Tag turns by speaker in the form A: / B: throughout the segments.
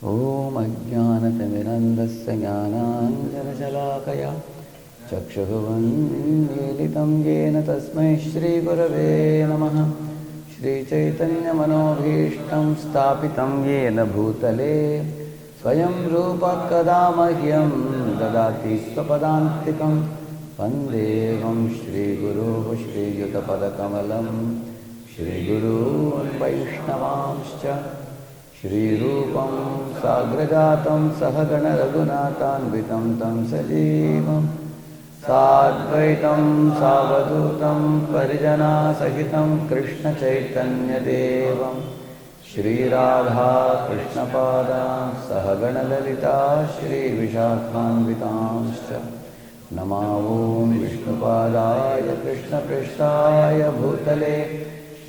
A: ॐ अज्ञानतिमिरन्धस्य ज्ञानाञ्जनशलाकया चक्षुरुन्मीलितं येन तस्मै श्रीगुरवे नमः। श्रीचैतन्यमनोभीष्टं स्थापितं येन भूतले स्वयं रूपः कदा मह्यं ददाति स्वपदान्तिकं। वन्देऽहं श्रीगुरुः श्रीयुतपदकमलं श्रीगुरून् वैष्णवांश्च श्रीरूपं साग्रजातं सहगणरघुनाथान्वितं तं सजीवं साद्वैतं सावधूतं परिजनासहितं कृष्णचैतन्यदेवं श्रीराधा कृष्णपादान् सहगणललिता श्रीविशाखान्वितांश्च नमो ॐ विष्णुपादाय कृष्णपृष्ठाय भूतले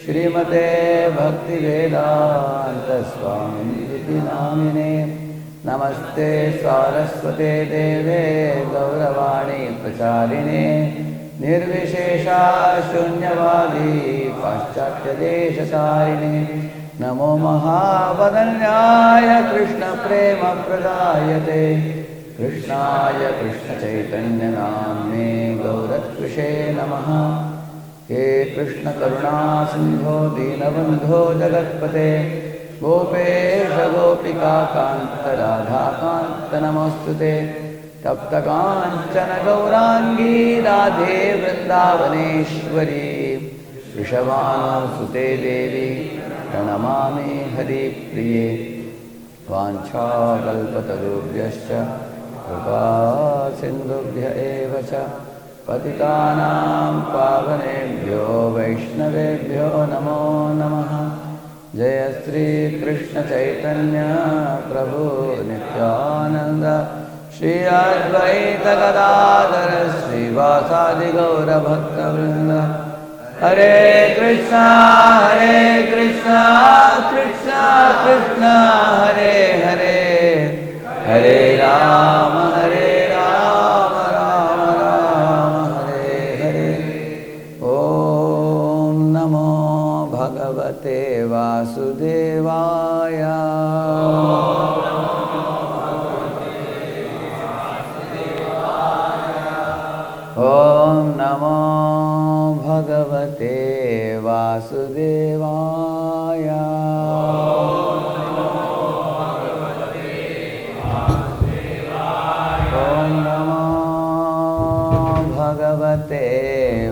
A: श्रीमते भक्तिवेदान्तस्वामिनिति नामिने। नमस्ते सारस्वते देवे गौरवाणी प्रचारिणे निर्विशेषा शून्यवादी पाश्चात्यदेशतारिणे। नमो महावदन्याय कृष्णप्रेमप्रदायते कृष्णाय कृष्णचैतन्यनाम्ने गौरत्कृषे नमः। हे कृष्ण करुणा सिंधो दीनबंधो जगत्पते गोपेश गोपिका कांत राधा कांत नमोस्तुते। तप्त कांचन गौरांगी राधे वृंदावनेश्वरी वृषभानुसुते देवी प्रणमामि हरिप्रिये। वाञ्छाकल्पतरुभ्यश्च कृपा सिन्धुभ्य एव च पतितानां पावनेभ्यो वैष्णवेभ्यो नमो नमः। जय श्री कृष्ण चैतन्य प्रभु नित्यानंद श्री अद्वैत गदाधर श्रीवासादि गौर भक्तवृंद। हरे कृष्णा कृष्णा कृष्णा हरे हरे हरे राम राम राम हरे हरे। ओम नमो भगवते वासुदेवाय। ओम नमो भगवते वासुदेवाय। ओम नमो भगवते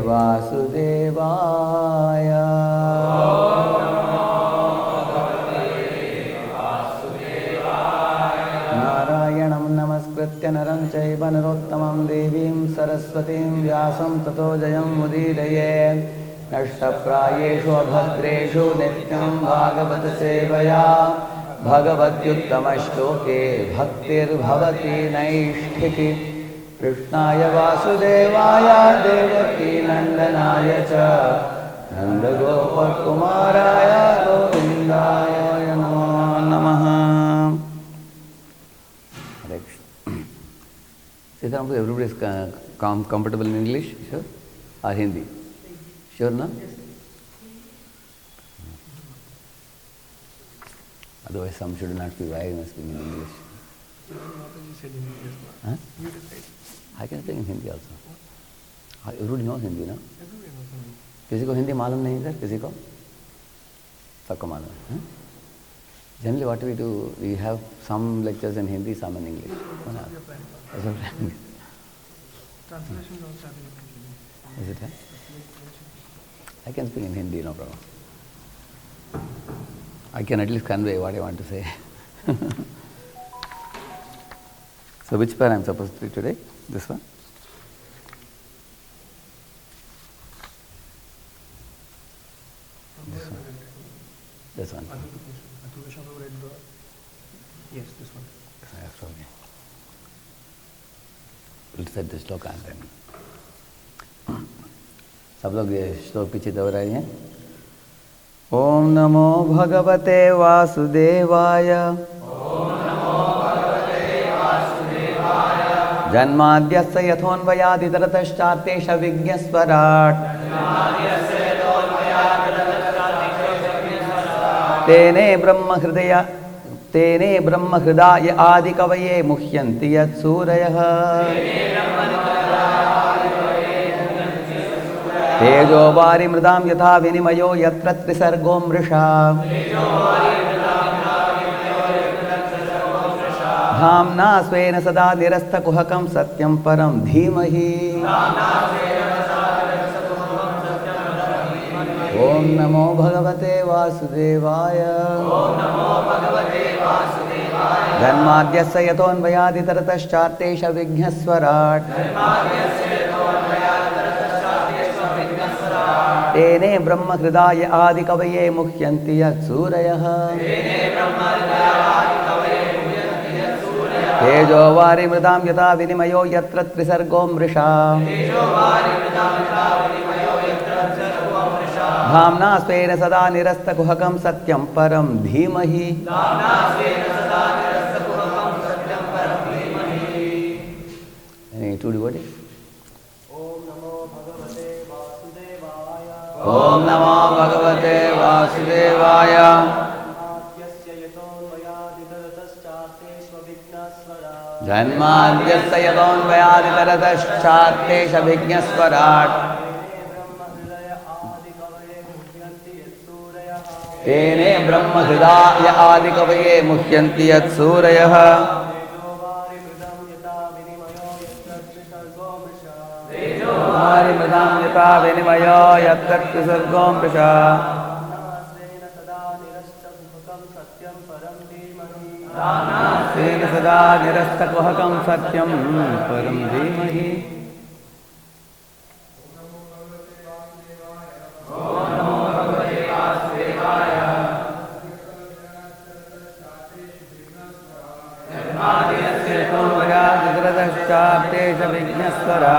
A: वासुदेवाय। नारायणं नमस्कृत्य नरं चैव नरोत्तमं देवीं सरस्वतीं व्यासं ततो जयमुदीरये। नष्टप्रायेषु अभद्रेषु नित्यं भागवत सेवया भगवत्युत्तमश्लोके भक्तिर्भवति नैष्ठिकी। कृष्णाय वासुदेवाय देवकी नंदनाय च नन्दगोपकुमाराय गोविन्दाय नमो नमः। Sitaram, everybody is comfortable in English, sure? Or Hindi? Sure, no? Otherwise, some should not be why I must speak in English. Huh? I can speak in Hindi also. Everybody knows Hindi, no? किसी को हिंदी मालूम नहीं sir? किसी को? सबको मालूम है? Generally, what we do, we have some lectures in Hindi, some in English.
B: Translation also
A: is it? I can speak in Hindi, no problem. I can at least convey what I want to say. So, which pair I am supposed to read today? This one? This one. This one.
B: Yes, this one.
A: Yes, okay. We'll set the श्लोक and then. सब लोग ये श्लोक पीछे दोहराए हैं। ओम नमो भगवते वासुदेवाय। जन्माद्यस्य यथोन्वयादितरतश्चार्थेषविज्ञस्वराट् तेने ब्रह्म हृदय तेने ब्रह्म हृदय आदि कवये मुह्यन्ति यत्सूरयः तेजो वारि मृदां यथा विनिमयो यत्र त्रिसर्गो मृषा धाम्ना स्वेन सदा निरस्तकुहकं सत्यं परं धीमहि ओम नमो भगवते वासुदेवाय जन्माद्यस्य यतोऽन्वयादितरतश्चार्तेष विघ्नस्वराट् तेने ब्रह्म हृदय आदि कवये मुह्यन्ति यत्सूरयः तेजो वारि मृदां यथा विनिमयो यत्र त्रिसर्गो मृषा धाम्ना स्वेन सदा निरस्तकुहकं सत्यं परं धीमहि Any two devotees? Om Namo Bhagavate Vasudevaya. जन्माद्यस्य यतोऽन्वयादितरतश्चार्तेष विघ्नस्वराट् तेने ब्रह्म हृदय आदि कवये मुह्यन्ति यत्सूरयः मृदां यथा विनिमयो यत्र त्रिसर्गो मृषा तेन सदा निरस्तकुहकं सत्यं परं धीमहि चार्तेश विघ्नस्वरा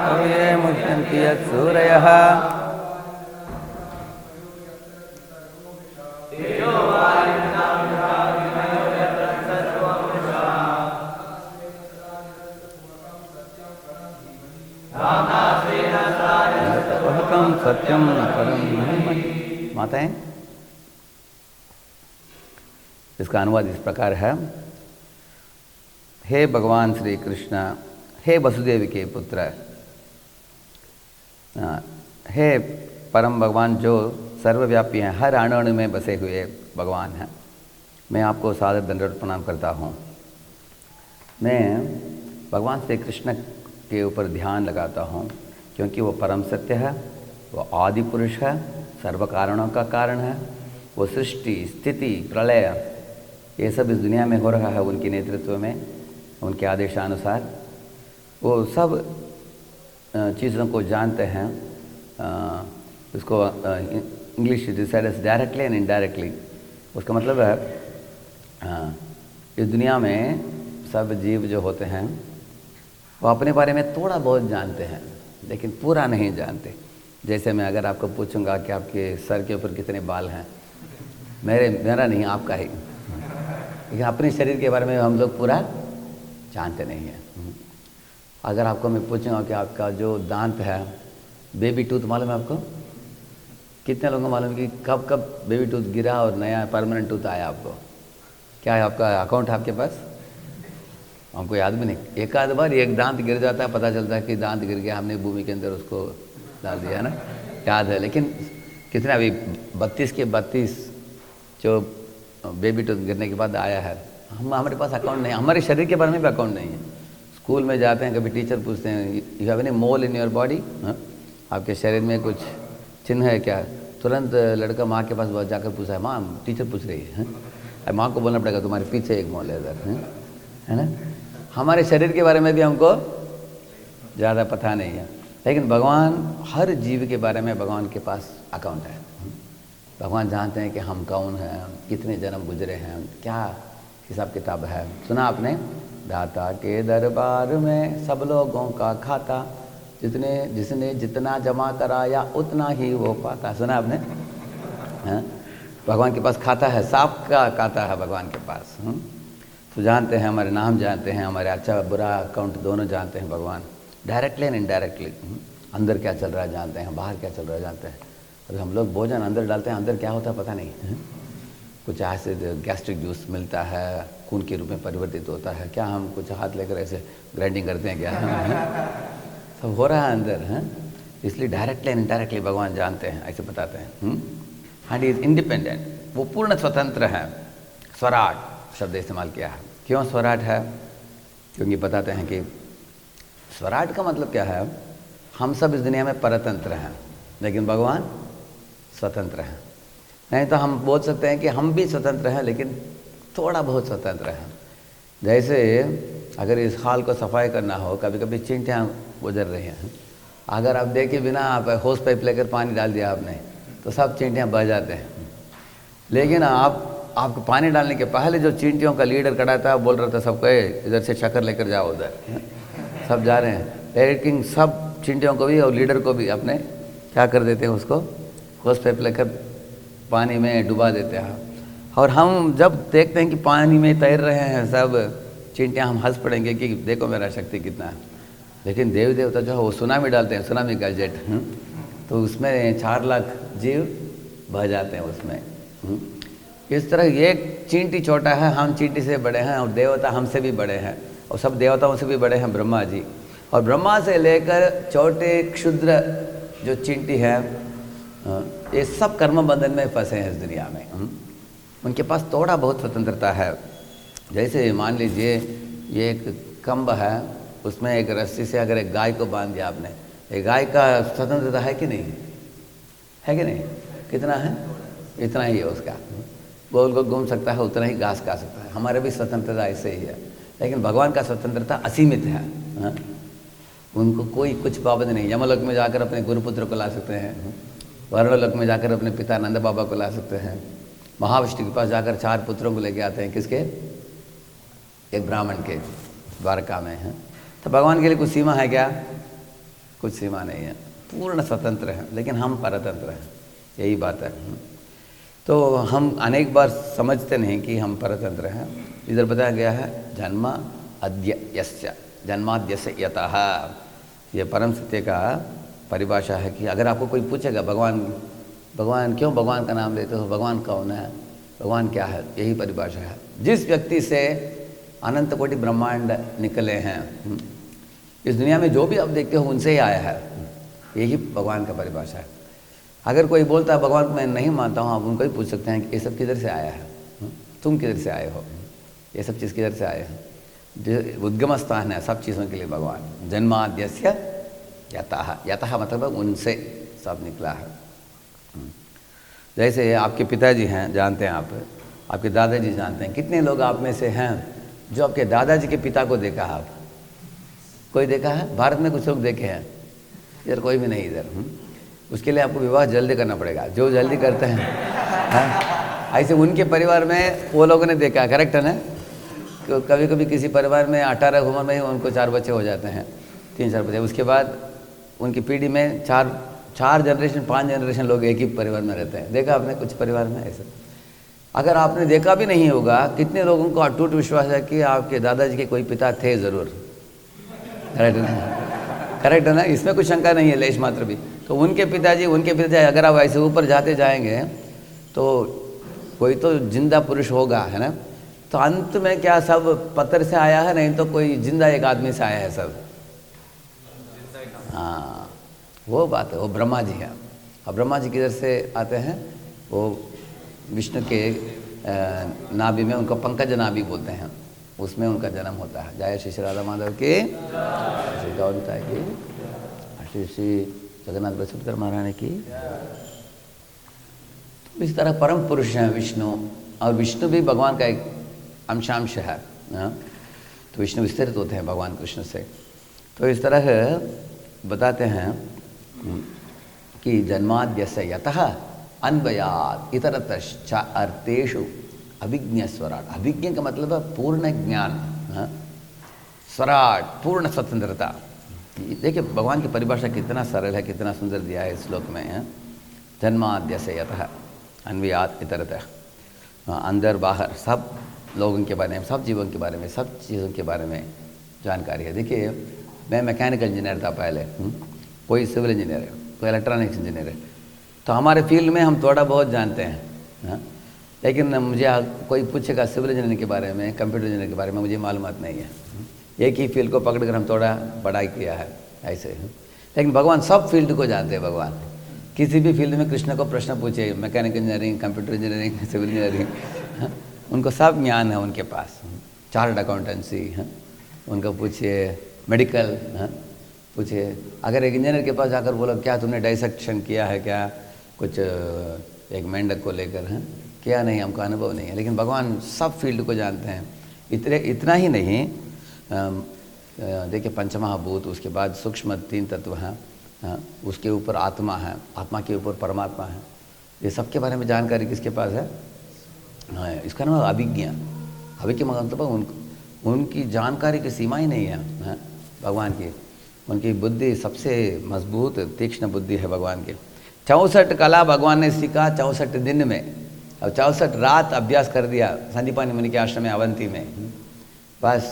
A: कवये मुह्यन्ति यत्सूरयः सत्यम परम धीमहि। माताएं, इसका अनुवाद इस प्रकार है। हे भगवान श्री कृष्ण, हे वसुदेव के पुत्र, हे परम भगवान जो सर्वव्यापी हैं, हर अणु में बसे हुए भगवान हैं, मैं आपको सादर दंडवत प्रणाम करता हूँ। मैं भगवान श्री कृष्ण के ऊपर ध्यान लगाता हूँ क्योंकि वो परम सत्य है, वो आदि पुरुष है, सर्व कारणों का कारण है। वो सृष्टि, स्थिति, प्रलय, ये सब इस दुनिया में हो रहा है उनके नेतृत्व में, उनके आदेशानुसार। वो सब चीज़ों को जानते हैं। इसको English it is said as directly and indirectly. उसका मतलब है इस दुनिया में सब जीव जो होते हैं वो अपने बारे में थोड़ा बहुत जानते हैं लेकिन पूरा नहीं जानते। जैसे मैं अगर आपको पूछूंगा कि आपके सर के ऊपर कितने बाल हैं, मेरा नहीं, आपका ही, लेकिन अपने शरीर के बारे में हम लोग पूरा जानते नहीं हैं। अगर आपको मैं पूछूंगा कि आपका जो दांत है, बेबी टूथ मालूम है आपको? कितने लोगों को मालूम है कि कब कब बेबी टूथ गिरा और नया परमानेंट टूथ आया आपको? क्या है आपका अकाउंट है आपके पास? हमको याद भी नहीं। एक आध बार एक दांत गिर जाता है, पता चलता है कि दांत गिर गया, हमने भूमि के अंदर उसको डाल दिया है ना, याद है। लेकिन कितने अभी 32 के 32 जो बेबी टूथ गिरने के बाद आया है, हमारे पास अकाउंट नहीं, हमारे शरीर के बारे में भी अकाउंट नहीं है। स्कूल में जाते हैं, कभी टीचर पूछते हैं you have any mole in your body, आपके शरीर में कुछ चिन्ह है क्या? तुरंत लड़का माँ के पास जाकर पूछा है, माँ टीचर पूछ रही है, माँ को बोलना पड़ेगा तुम्हारे पीछे एक मोल है इधर, है ना। हमारे शरीर के बारे में भी हमको ज़्यादा पता नहीं है, लेकिन भगवान, हर जीव के बारे में भगवान के पास अकाउंट है। भगवान जानते हैं कि हम कौन हैं, कितने जन्म गुजरे हैं, क्या हिसाब किताब है। सुना आपने, दाता के दरबार में सब लोगों का खाता, जिसने जितना जमा कराया उतना ही वो पाता। सुना आपने? हाँ, भगवान के पास खाता है, सांप का खाता है भगवान के पास। तो जानते हैं, हमारे नाम जानते हैं, हमारे अच्छा बुरा अकाउंट दोनों जानते हैं भगवान, डायरेक्टली एंड इनडायरेक्टली। अंदर क्या चल रहा है जानते हैं, बाहर क्या चल रहा है जानते हैं। अभी हम लोग भोजन अंदर डालते हैं, अंदर क्या होता है पता नहीं है? कुछ एसिड गैस्ट्रिक जूस मिलता है, खून के रूप में परिवर्तित होता है क्या? हम कुछ हाथ लेकर ऐसे ग्राइंडिंग करते हैं क्या? सब हो रहा है अंदर है। इसलिए डायरेक्टली एंड इनडायरेक्टली भगवान जानते हैं, ऐसे बताते हैं। एंड इज इंडिपेंडेंट, वो पूर्ण स्वतंत्र है। स्वराट शब्द इस्तेमाल किया है। क्यों स्वराट है? क्योंकि बताते हैं कि स्वराट का मतलब क्या है, हम सब इस दुनिया में परतंत्र हैं, लेकिन भगवान स्वतंत्र हैं। नहीं तो हम बोल सकते हैं कि हम भी स्वतंत्र हैं, लेकिन थोड़ा बहुत स्वतंत्र हैं। जैसे अगर इस हाल को सफाई करना हो, कभी कभी चींटियाँ गुजर रही हैं, अगर आप देखे बिना आप होस पाइप लेकर पानी डाल दिया आपने, तो सब चींटियाँ बह जाते हैं। लेकिन आपको पानी डालने के पहले जो चींटियों का लीडर खड़ा था, बोल रहा था सबको इधर से शक्कर लेकर जाओ उधर, सब जा रहे हैं। लेकिन सब चींटियों को भी और लीडर को भी अपने क्या कर देते हैं, उसको होस पाइप लेकर पानी में डुबा देते हैं। और हम जब देखते हैं कि पानी में तैर रहे हैं सब चींटियाँ, हम हंस पड़ेंगे कि देखो मेरा शक्ति कितना है। लेकिन देवी देवता जो है वो सुनामी डालते हैं, सुनामी का जेट, तो उसमें 4 लाख जीव बह जाते हैं उसमें। इस तरह एक चींटी छोटा है, हम चींटी से बड़े हैं, और देवता हमसे भी बड़े हैं, और सब देवताओं से भी बड़े हैं ब्रह्मा जी। और ब्रह्मा से लेकर छोटे क्षुद्र जो चींटी है, ये सब कर्म बंधन में फंसे हैं इस दुनिया में। उनके पास थोड़ा बहुत स्वतंत्रता है। जैसे मान लीजिए ये एक कंब है, उसमें एक रस्सी से अगर एक गाय को बांध दिया आपने, एक गाय का स्वतंत्रता है कि नहीं? है कि नहीं? कितना है? इतना ही है उसका, गोल गोल घूम सकता है, उतना ही घास खा सकता है। हमारे भी स्वतंत्रता ऐसे ही है, लेकिन भगवान का स्वतंत्रता असीमित है। हाँ? उनको कोई कुछ पाबंदी नहीं। यमलोक में जाकर अपने गुरुपुत्र को ला सकते हैं, वर्णलोक में जाकर अपने पिता नंद बाबा को ला सकते हैं, महाविष्णु के पास जाकर 4 पुत्रों को लेके आते हैं। किसके? एक ब्राह्मण के, द्वारका में है। तो भगवान के लिए कुछ सीमा है क्या? कुछ सीमा नहीं है, पूर्ण स्वतंत्र है। लेकिन हम परतंत्र हैं, यही बात है। तो हम अनेक बार समझते नहीं कि हम परतंत्र हैं। इधर बताया गया है जन्मा अद्य यस्य, जन्माद्यस्य यतः। ये परम सत्य का परिभाषा है कि अगर आपको कोई पूछेगा भगवान क्यों भगवान का नाम लेते हो, भगवान कौन है, भगवान क्या है, यही परिभाषा है। जिस व्यक्ति से अनंत कोटि ब्रह्मांड निकले हैं, इस दुनिया में जो भी आप देखते हो उनसे ही आया है, यही भगवान का परिभाषा है। अगर कोई बोलता है भगवान को मैं नहीं मानता हूँ, आप उनको ही पूछ सकते हैं कि ये सब किधर से आया है, तुम किधर से आए हो, ये सब चीज़ किधर से आए हैं। जो उद्गम स्थान है सब चीज़ों के लिए भगवान। जन्माद्यस्य यतः, यतः मतलब उनसे सब निकला है। जैसे आपके पिताजी हैं, जानते हैं आप, आपके दादाजी जानते हैं। कितने लोग आप में से हैं जो आपके दादाजी के पिता को देखा है? आप कोई देखा है? भारत में कुछ लोग देखे हैं, इधर कोई भी नहीं इधर। उसके लिए आपको विवाह जल्दी करना पड़ेगा, जो जल्दी करते हैं। ऐसे उनके परिवार में वो लोगों ने देखा, करेक्ट है ना? कभी कभी किसी परिवार में 18 उम्र में ही उनको 4 बच्चे हो जाते हैं, 3-4 बच्चे। उसके बाद उनकी पीढ़ी में 4 जनरेशन 5 जनरेशन लोग एक ही परिवार में रहते हैं। देखा आपने कुछ परिवार में ऐसे? अगर आपने देखा भी नहीं होगा, कितने लोगों को अटूट विश्वास है कि आपके दादाजी के कोई पिता थे ज़रूर। करेक्ट है ना? इसमें कुछ शंका नहीं है लेश मात्र भी। तो उनके पिताजी अगर आप ऐसे ऊपर जाते जाएंगे तो कोई तो जिंदा पुरुष होगा, है ना? तो अंत में क्या सब पत्थर से आया है? नहीं तो कोई जिंदा एक आदमी से आया है सब। हाँ, वो बात है, वो ब्रह्मा जी है। अब ब्रह्मा जी किधर से आते हैं? वो विष्णु के नाभि में, उनको पंकज नाभि बोलते हैं, उसमें उनका जन्म होता है। जय श्री राधा माधव की, श्री गौरता की, श्री श्री जगन्नाथ बसवेश्वर महारानी की। तो इस तरह परम पुरुष हैं विष्णु, और विष्णु भी भगवान का एक अंशांश है। तो विष्णु विस्तरित होते हैं भगवान कृष्ण से। तो इस तरह बताते हैं कि जन्माद्यस्य यतः अन्वयात् इतरतश्च अर्थेषु अभिज्ञ स्वराट। अभिज्ञ का मतलब है पूर्ण ज्ञान, स्वराट पूर्ण स्वतंत्रता। देखिए भगवान की परिभाषा कितना सरल है, कितना सुंदर दिया है इस श्लोक में। जन्माद्यस्य यतः अन्वयात् इतरतः, अंदर बाहर सब लोगों के बारे में, सब जीवों के बारे में, सब चीज़ों के बारे में जानकारी है। देखिए मैं मैकेनिकल इंजीनियर था पहले, कोई सिविल इंजीनियर है, कोई इलेक्ट्रॉनिक्स इंजीनियर है। तो हमारे फील्ड में हम थोड़ा बहुत जानते हैं, हाँ? लेकिन मुझे कोई पूछेगा सिविल इंजीनियरिंग के बारे में, कंप्यूटर इंजीनियरिंग के बारे में, मुझे मालूमात नहीं है। एक ही फील्ड को पकड़कर हम थोड़ा पढ़ाई किया है ऐसे। लेकिन भगवान सब फील्ड को जानते हैं। भगवान किसी भी फील्ड में कृष्ण को प्रश्न पूछे, mechanical engineering, computer engineering, civil engineering, हाँ? उनको सब ज्ञान है उनके पास। चार्टर्ड अकाउंटेंसी, हाँ? उनको पूछिए मेडिकल, हाँ? पूछिए। अगर एक इंजीनियर के पास जाकर बोलो क्या तुमने डाइसेक्शन किया है क्या कुछ एक मेंढक को लेकर, हैं? क्या नहीं, हमको अनुभव नहीं है। लेकिन भगवान सब फील्ड को जानते हैं। इतना ही नहीं, देखिए पंचमहाभूत, उसके बाद सूक्ष्म 3 तत्व हैं, हाँ? उसके ऊपर आत्मा है, आत्मा के ऊपर परमात्मा है। ये सब के बारे में जानकारी किसके पास है? हाँ, इसका नाम अभिज्ञा। अभिज्ञा मतलब उनकी जानकारी की सीमा ही नहीं है, हाँ? भगवान की उनकी बुद्धि सबसे मजबूत तीक्ष्ण बुद्धि है भगवान की। 64 कला भगवान ने सीखा 64 दिन में, और 64 रात अभ्यास कर दिया संदीपानी मुनि के आश्रम में अवंती में। बस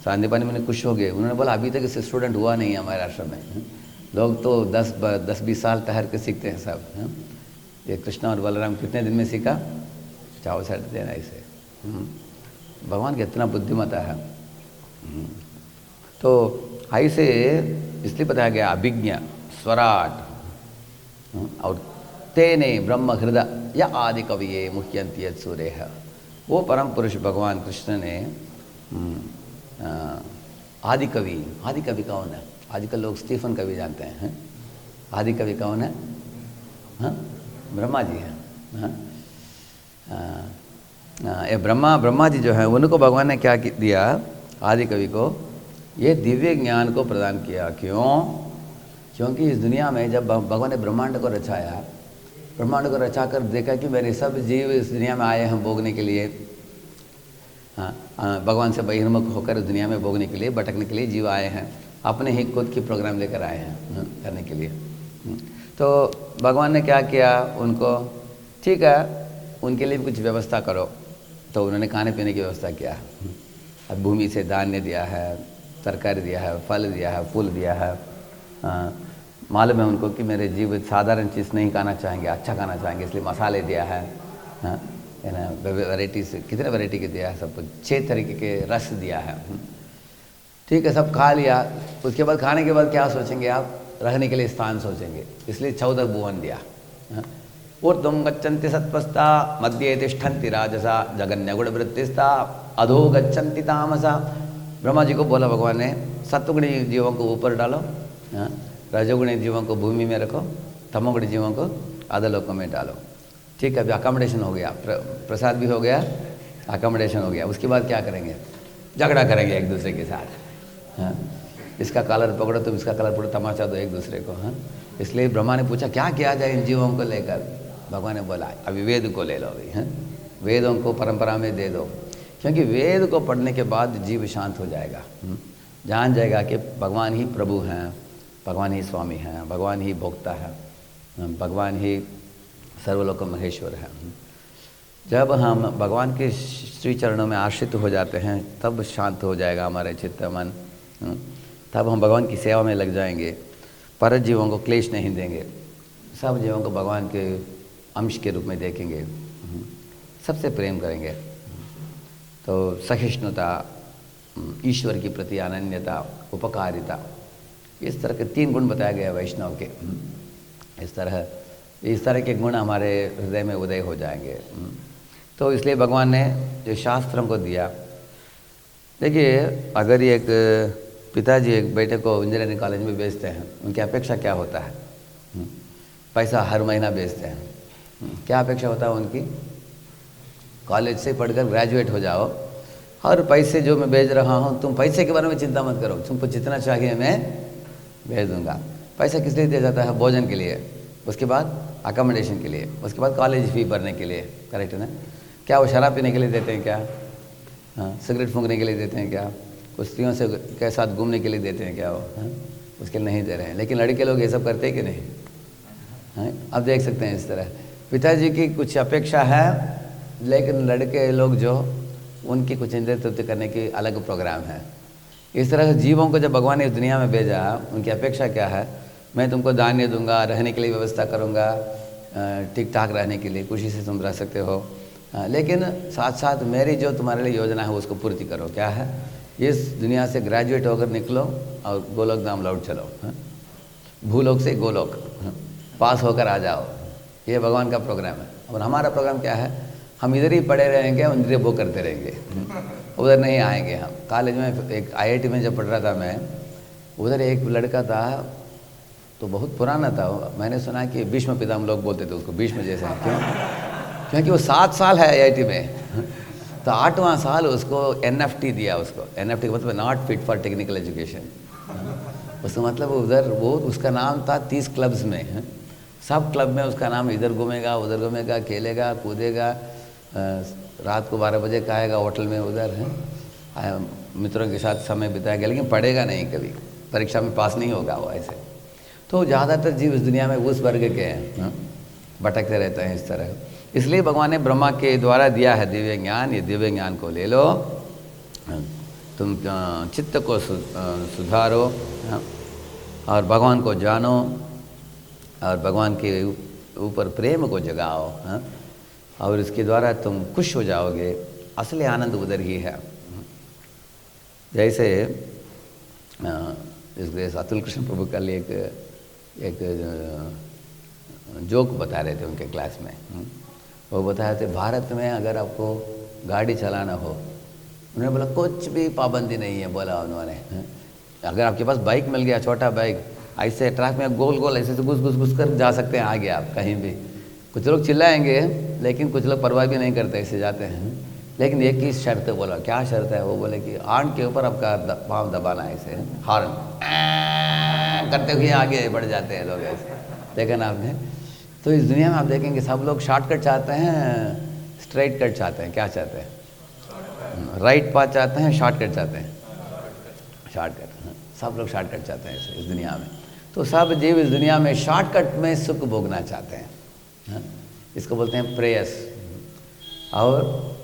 A: संदीपानी मुनि खुश हो गए। उन्होंने बोला अभी तक इससे स्टूडेंट हुआ नहीं है हमारे आश्रम में। लोग तो 10-20 साल ठहर के सीखते हैं सब। ये कृष्णा और बलराम कितने दिन में सीखा? 64 दिन ऐसे। भगवान की इतना बुद्धिमता है। तो ऐसे इसलिए बताया गया अभिज्ञा स्वराट, और तेने ब्रह्म हृदय या आदि कविये मुह्यंति यत् सूर्यः। वो परम पुरुष भगवान कृष्ण ने आदि कवि कौन है? आजकल लोग स्टीफन कवि जानते हैं। आदि कवि कौन है? हाँ, ब्रह्मा जी हैं। हाँ, ये ब्रह्मा जी जो है उनको भगवान ने क्या दिया? आदि कवि को ये दिव्य ज्ञान को प्रदान किया। क्यों? क्योंकि इस दुनिया में जब भगवान ने ब्रह्मांड को रचाया, ब्रह्मांड को रचा कर देखा कि मेरे सब जीव इस दुनिया में आए हैं भोगने के लिए, हाँ, भगवान से बहिर्मुख होकर इस दुनिया में भोगने के लिए, भटकने के लिए जीव आए हैं, अपने ही खुद की प्रोग्राम लेकर आए हैं करने के लिए। तो भगवान ने क्या किया? उनको ठीक है उनके लिए भी कुछ व्यवस्था करो। तो उन्होंने खाने पीने की व्यवस्था किया। अब भूमि से धान्य दिया है, तरकारी दिया है, फल दिया है, फूल दिया है। मालूम है उनको कि मेरे जीव साधारण चीज़ नहीं खाना चाहेंगे, अच्छा खाना चाहेंगे, इसलिए मसाले दिया है, हाँ, वैराइटीज, कितने वैरायटी के दिया है, सब कुछ 6 तरीके के रस दिया है। ठीक है, सब खा लिया। उसके बाद खाने के बाद क्या सोचेंगे आप? रहने के लिए स्थान सोचेंगे, इसलिए 14 भुवन दिया। ऊर्ध्वं गच्छन्ति सत्त्वस्ता मध्ये तिष्ठन्ति राजसा जगन्यगुण वृत्तिस्ता अधो गच्छन्ति तामसा। ब्रह्मा जी को बोला भगवान ने सत्वगुणी जीवों को ऊपर डालो, रजोगुणी जीवों को भूमि में रखो, तमोगुणी जीवों को अधोलोकों में डालो। ठीक है, अभी अकोमोडेशन हो गया, प्रसाद भी हो गया, अकोमोडेशन हो गया। उसके बाद क्या करेंगे? झगड़ा करेंगे एक दूसरे के साथ। हाँ, इसका कलर पकड़ो तुम, इसका कलर पकड़ो, तमाचा दो एक दूसरे को। हाँ, इसलिए ब्रह्मा ने पूछा क्या किया जाए इन जीवों को लेकर? भगवान ने बोला अभी वेद को ले लो अभी। हाँ, वेदों को परंपरा में दे दो, क्योंकि वेद को पढ़ने के बाद जीव शांत हो जाएगा, जान जाएगा कि भगवान ही प्रभु हैं, भगवान ही स्वामी हैं, भगवान ही भोक्ता है, भगवान ही सर्वलोक महेश्वर है। जब हम भगवान के श्री चरणों में आश्रित हो जाते हैं तब शांत हो जाएगा हमारे चित्त मन। तब हम भगवान की सेवा में लग जाएंगे, पर जीवों को क्लेश नहीं देंगे, सब जीवों को भगवान के अंश के रूप में देखेंगे, सबसे प्रेम करेंगे। तो सहिष्णुता, ईश्वर के प्रति अनन्यता, उपकारिता, इस तरह के 3 गुण बताया गया वैष्णव के। इस तरह के गुण हमारे हृदय में उदय हो जाएंगे। तो इसलिए भगवान ने जो शास्त्रों को दिया, देखिए अगर एक पिताजी एक बेटे को इंजीनियरिंग कॉलेज में भेजते हैं, उनकी अपेक्षा क्या होता है? पैसा हर महीना भेजते हैं। क्या अपेक्षा होता है उनकी? कॉलेज से पढ़कर ग्रेजुएट हो जाओ, और पैसे जो मैं भेज रहा हूँ तुम पैसे के बारे में चिंता मत करो, तुमको जितना चाहिए मैं भेज दूँगा। पैसा किस लिए दिया जाता है? भोजन के लिए, उसके बाद अकोमोडेशन के लिए, उसके बाद कॉलेज फी भरने के लिए। करेक्ट है ना? क्या वो शराब पीने के लिए देते हैं क्या? हाँ, सिगरेट फूंकने के लिए देते हैं क्या? कुछ स्त्रियों से के साथ घूमने के लिए देते हैं क्या वो? हाँ, उसके लिए नहीं दे रहे हैं। लेकिन लड़के लोग ये सब करते हैं कि नहीं? हाँ, अब देख सकते हैं इस तरह पिताजी की कुछ अपेक्षा है, लेकिन लड़के लोग जो उनकी कुछ इंद्रिय तृप्ति करने की अलग प्रोग्राम है। इस तरह से जीवों को जब भगवान ने इस दुनिया में भेजा, उनकी अपेक्षा क्या है? मैं तुमको धान्य दूंगा, रहने के लिए व्यवस्था करूंगा, ठीक ठाक रहने के लिए खुशी से तुम रह सकते हो, लेकिन साथ साथ मेरी जो तुम्हारे लिए योजना है उसको पूर्ति करो। क्या है? इस दुनिया से ग्रेजुएट होकर निकलो और गोलोक धाम लौट चलो, भूलोक से गोलोक पास होकर आ जाओ। ये भगवान का प्रोग्राम है। और हमारा प्रोग्राम क्या है? हम इधर ही पड़े रहेंगे और इधर वो करते रहेंगे, उधर नहीं आएंगे हम। कॉलेज में एक IIT में जब पढ़ रहा था मैं, उधर एक लड़का था तो बहुत पुराना था। मैंने सुना कि भीष्म पितामह लोग बोलते थे उसको, भीष्म जैसा। क्यों? क्योंकि वो 7 साल है IIT में, तो 8वां साल उसको NFT दिया। उसको NFT का मतलब not fit for technical education. उसका मतलब उधर वो उसका नाम था 30 क्लब्स में, सब क्लब में उसका नाम, इधर घूमेगा उधर घूमेगा, खेलेगा कूदेगा, रात को 12 बजे खाएगा होटल में उधर है, मित्रों के साथ समय बिताएगा, लेकिन पढ़ेगा नहीं, कभी परीक्षा में पास नहीं होगा वो ऐसे। तो ज़्यादातर जीव इस दुनिया में उस वर्ग के हैं, भटकते रहते हैं इस तरह। इसलिए भगवान ने ब्रह्मा के द्वारा दिया है दिव्य ज्ञान। ये दिव्य ज्ञान को ले लो, तुम चित्त को सुधारो और भगवान को जानो और भगवान के ऊपर प्रेम को जगाओ, और इसके द्वारा तुम खुश हो जाओगे। असली आनंद उधर ही है। जैसे इस अतुल कृष्ण प्रभु कल एक जोक बता रहे थे उनके क्लास में। वो बता रहे थे, भारत में अगर आपको गाड़ी चलाना हो, उन्होंने बोला कुछ भी पाबंदी नहीं है, बोला उन्होंने। अगर आपके पास बाइक मिल गया, छोटा बाइक, ऐसे ट्रैक में गोल गोल ऐसे घुस घुस घुस कर जा सकते हैं आगे आप कहीं भी। कुछ लोग चिल्लाएंगे, लेकिन कुछ लोग परवाह भी नहीं करते, ऐसे जाते हैं। लेकिन एक ही शर्त बोला। क्या शर्त है? वो बोले कि आर्न के ऊपर आपका पाँव दबाना है, ऐसे हॉर्न करते हुए आगे बढ़ जाते हैं लोग ऐसे। देखा ना आपने? तो इस दुनिया में आप देखेंगे सब लोग शॉर्टकट चाहते हैं, स्ट्रेट कट चाहते हैं। क्या चाहते हैं? राइट पाथ चाहते हैं, शॉर्टकट चाहते हैं। शॉर्टकट, सब लोग शॉर्टकट चाहते हैं इस दुनिया में। तो सब जीव इस दुनिया में शॉर्टकट में सुख भोगना चाहते हैं। इसको बोलते हैं प्रेयस। और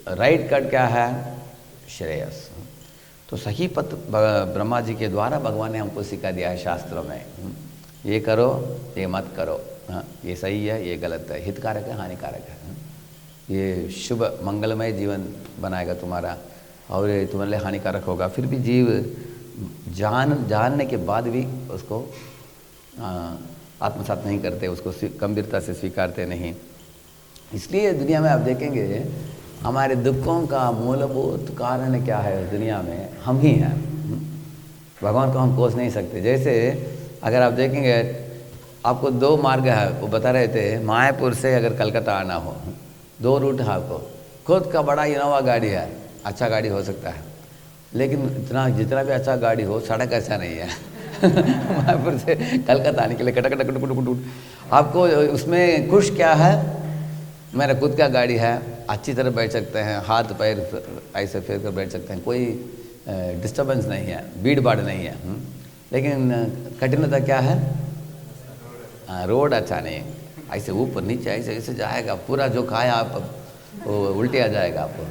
A: राइट कट क्या है? श्रेयस। तो सही पथ ब्रह्मा जी के द्वारा भगवान ने हमको सिखा दिया है शास्त्रों में। ये करो, ये मत करो, ये सही है, ये गलत है, हितकारक है, हानिकारक है। ये शुभ मंगलमय जीवन बनाएगा तुम्हारा, और ये तुम्हारे लिए हानिकारक होगा। फिर भी जीव जानने के बाद भी उसको आत्मसात नहीं करते, उसको गंभीरता से स्वीकारते नहीं। इसलिए दुनिया में आप देखेंगे हमारे दुखों का मूलभूत कारण क्या है इस दुनिया में? हम ही हैं। भगवान को हम कोस नहीं सकते। जैसे अगर आप देखेंगे, आपको 2 मार्ग है, वो बता रहे थे, मायापुर से अगर कलकत्ता आना हो, 2 रूट है आपको। खुद का बड़ा इनोवा गाड़ी है, अच्छा गाड़ी हो सकता है, लेकिन जितना भी अच्छा गाड़ी हो, सड़क ऐसा नहीं है। मायापुर से कलकत्ता आने के लिए कटक कटक कटक आपको उसमें खुश क्या है? मेरा खुद का गाड़ी है, अच्छी तरह बैठ सकते हैं, हाथ पैर ऐसे फेर कर बैठ सकते हैं, कोई डिस्टर्बेंस नहीं है, भीड़ भाड़ नहीं है। लेकिन कठिनता क्या है? रोड अच्छा नहीं है, ऐसे ऊपर नीचे ऐसे ऐसे जाएगा, पूरा जो खाया आप वो उल्टे आ जाएगा आपको।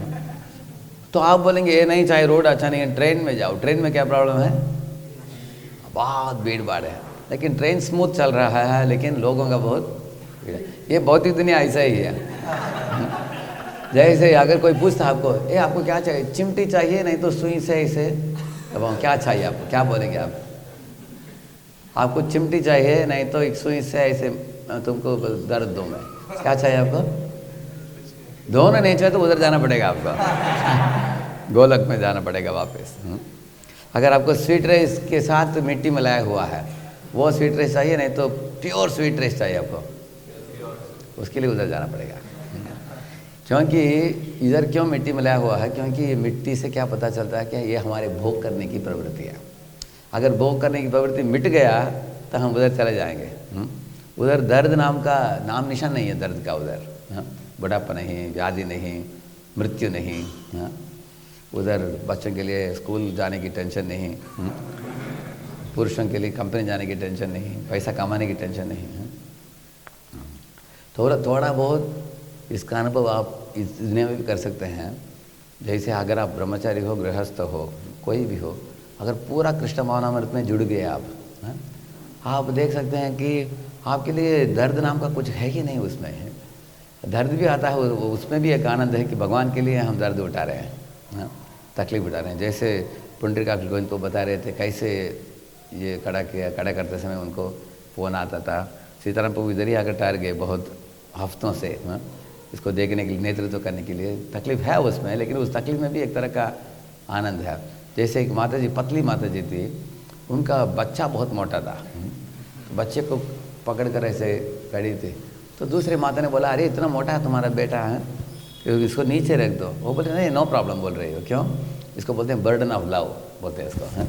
A: तो आप बोलेंगे ये नहीं चाहिए, रोड अच्छा नहीं है, ट्रेन में जाओ। ट्रेन में क्या प्रॉब्लम है? बहुत भीड़ भाड़ है, लेकिन ट्रेन स्मूथ चल रहा है, लेकिन लोगों का बहुत भीड़ है। ये भौतिक दुनिया ऐसा ही है। जैसे अगर कोई पूछता आपको, आपको क्या चाहिए? चिमटी चाहिए, नहीं तो सुई से ऐसे। अब क्या चाहिए आपको? क्या बोलेंगे आप? आपको चिमटी चाहिए, नहीं तो एक सुई से ऐसे तुमको दर्द दो मैं। क्या चाहिए आपको? दोनों नहीं चाहिए तो उधर जाना पड़ेगा आपको, गोलक में जाना पड़ेगा वापस। अगर आपको स्वीट राइस के साथ मिट्टी मिलाया हुआ है, वो स्वीट राइस चाहिए, नहीं तो प्योर स्वीट राइस चाहिए आपको, उसके लिए उधर जाना पड़ेगा। क्योंकि इधर क्यों मिट्टी मिलाया हुआ है? क्योंकि मिट्टी से क्या पता चलता है कि ये हमारे भोग करने की प्रवृत्ति है। अगर भोग करने की प्रवृत्ति मिट गया तो हम उधर चले जाएंगे। उधर दर्द नाम का नाम निशान नहीं है, दर्द का उधर। बुढ़ापा नहीं, व्याधि नहीं, मृत्यु नहीं। उधर बच्चों के लिए स्कूल जाने की टेंशन नहीं, पुरुषों के लिए कंपनी जाने की टेंशन नहीं, पैसा कमाने की टेंशन नहीं। थोड़ा बहुत इसका अनुभव आप इस दुनिया में भी कर सकते हैं। जैसे अगर आप ब्रह्मचारी हो, गृहस्थ हो, कोई भी हो, अगर पूरा कृष्ण भावनामृत में जुड़ गए आप, आप देख सकते हैं कि आपके लिए दर्द नाम का कुछ है ही नहीं उसमें। दर्द भी आता है, उसमें भी एक आनंद है कि भगवान के लिए हम दर्द उठा रहे हैं, हाँ, तकलीफ उठा रहे हैं। जैसे पुंडरीकाक्ष गोविंद को बता रहे थे कैसे ये खड़ा किया, खड़ा करते समय उनको फ़ोन आता था। सीताराम प्रभु इधर ही आकर ठहर गए बहुत हफ्तों से, हाँ, इसको देखने के लिए, नेतृत्व करने के लिए। तकलीफ है उसमें, लेकिन उस तकलीफ में भी एक तरह का आनंद है। जैसे एक माता जी, पतली माता जी थी, उनका बच्चा बहुत मोटा था, तो बच्चे को पकड़ कर ऐसे खड़ी थी, तो दूसरे माता ने बोला, अरे इतना मोटा है तुम्हारा बेटा है, इसको नीचे रख दो। वो बोले नहीं, नो प्रॉब्लम बोल रही हो। क्यों? इसको बोलते हैं बर्डन ऑफ लव, बोलते हैं इसको, है?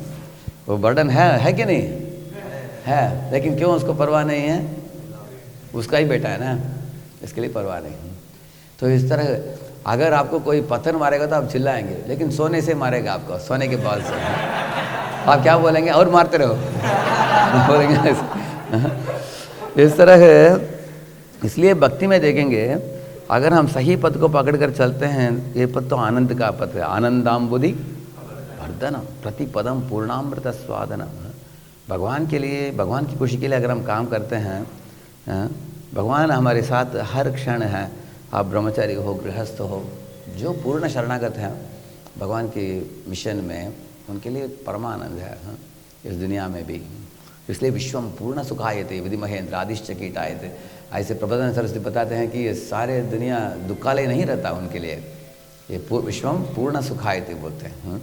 A: वो बर्डन है कि नहीं है, लेकिन क्यों उसको परवाह नहीं है? उसका ही बेटा है ना, इसके लिए परवाह नहीं। तो इस तरह अगर आपको कोई पत्थर मारेगा तो आप चिल्लाएंगे, लेकिन सोने से मारेगा आपको, सोने के बॉल से, आप क्या बोलेंगे? और मारते रहो बोलेंगे इस तरह है। इसलिए भक्ति में देखेंगे, अगर हम सही पद को पकड़ कर चलते हैं, ये पद तो आनंद का पद है। आनंदाम्बुधि वर्धनम प्रतिपदम पूर्णामृत स्वादनम। भगवान के लिए, भगवान की खुशी के लिए अगर हम काम करते हैं, भगवान हमारे साथ हर क्षण है। आप ब्रह्मचारी हो, गृहस्थ हो, जो पूर्ण शरणागत हैं भगवान के मिशन में, उनके लिए परमानंद है, इस दुनिया में भी। इसलिए विश्वम पूर्ण सुखायते विधिमहे इंद्रादिश्च कीटायते। ऐसे प्रबोधन सरस्वती बताते हैं कि ये सारे दुनिया दुखालय नहीं रहता उनके लिए, ये विश्वम पूर्ण सुखायते बोलते हैं।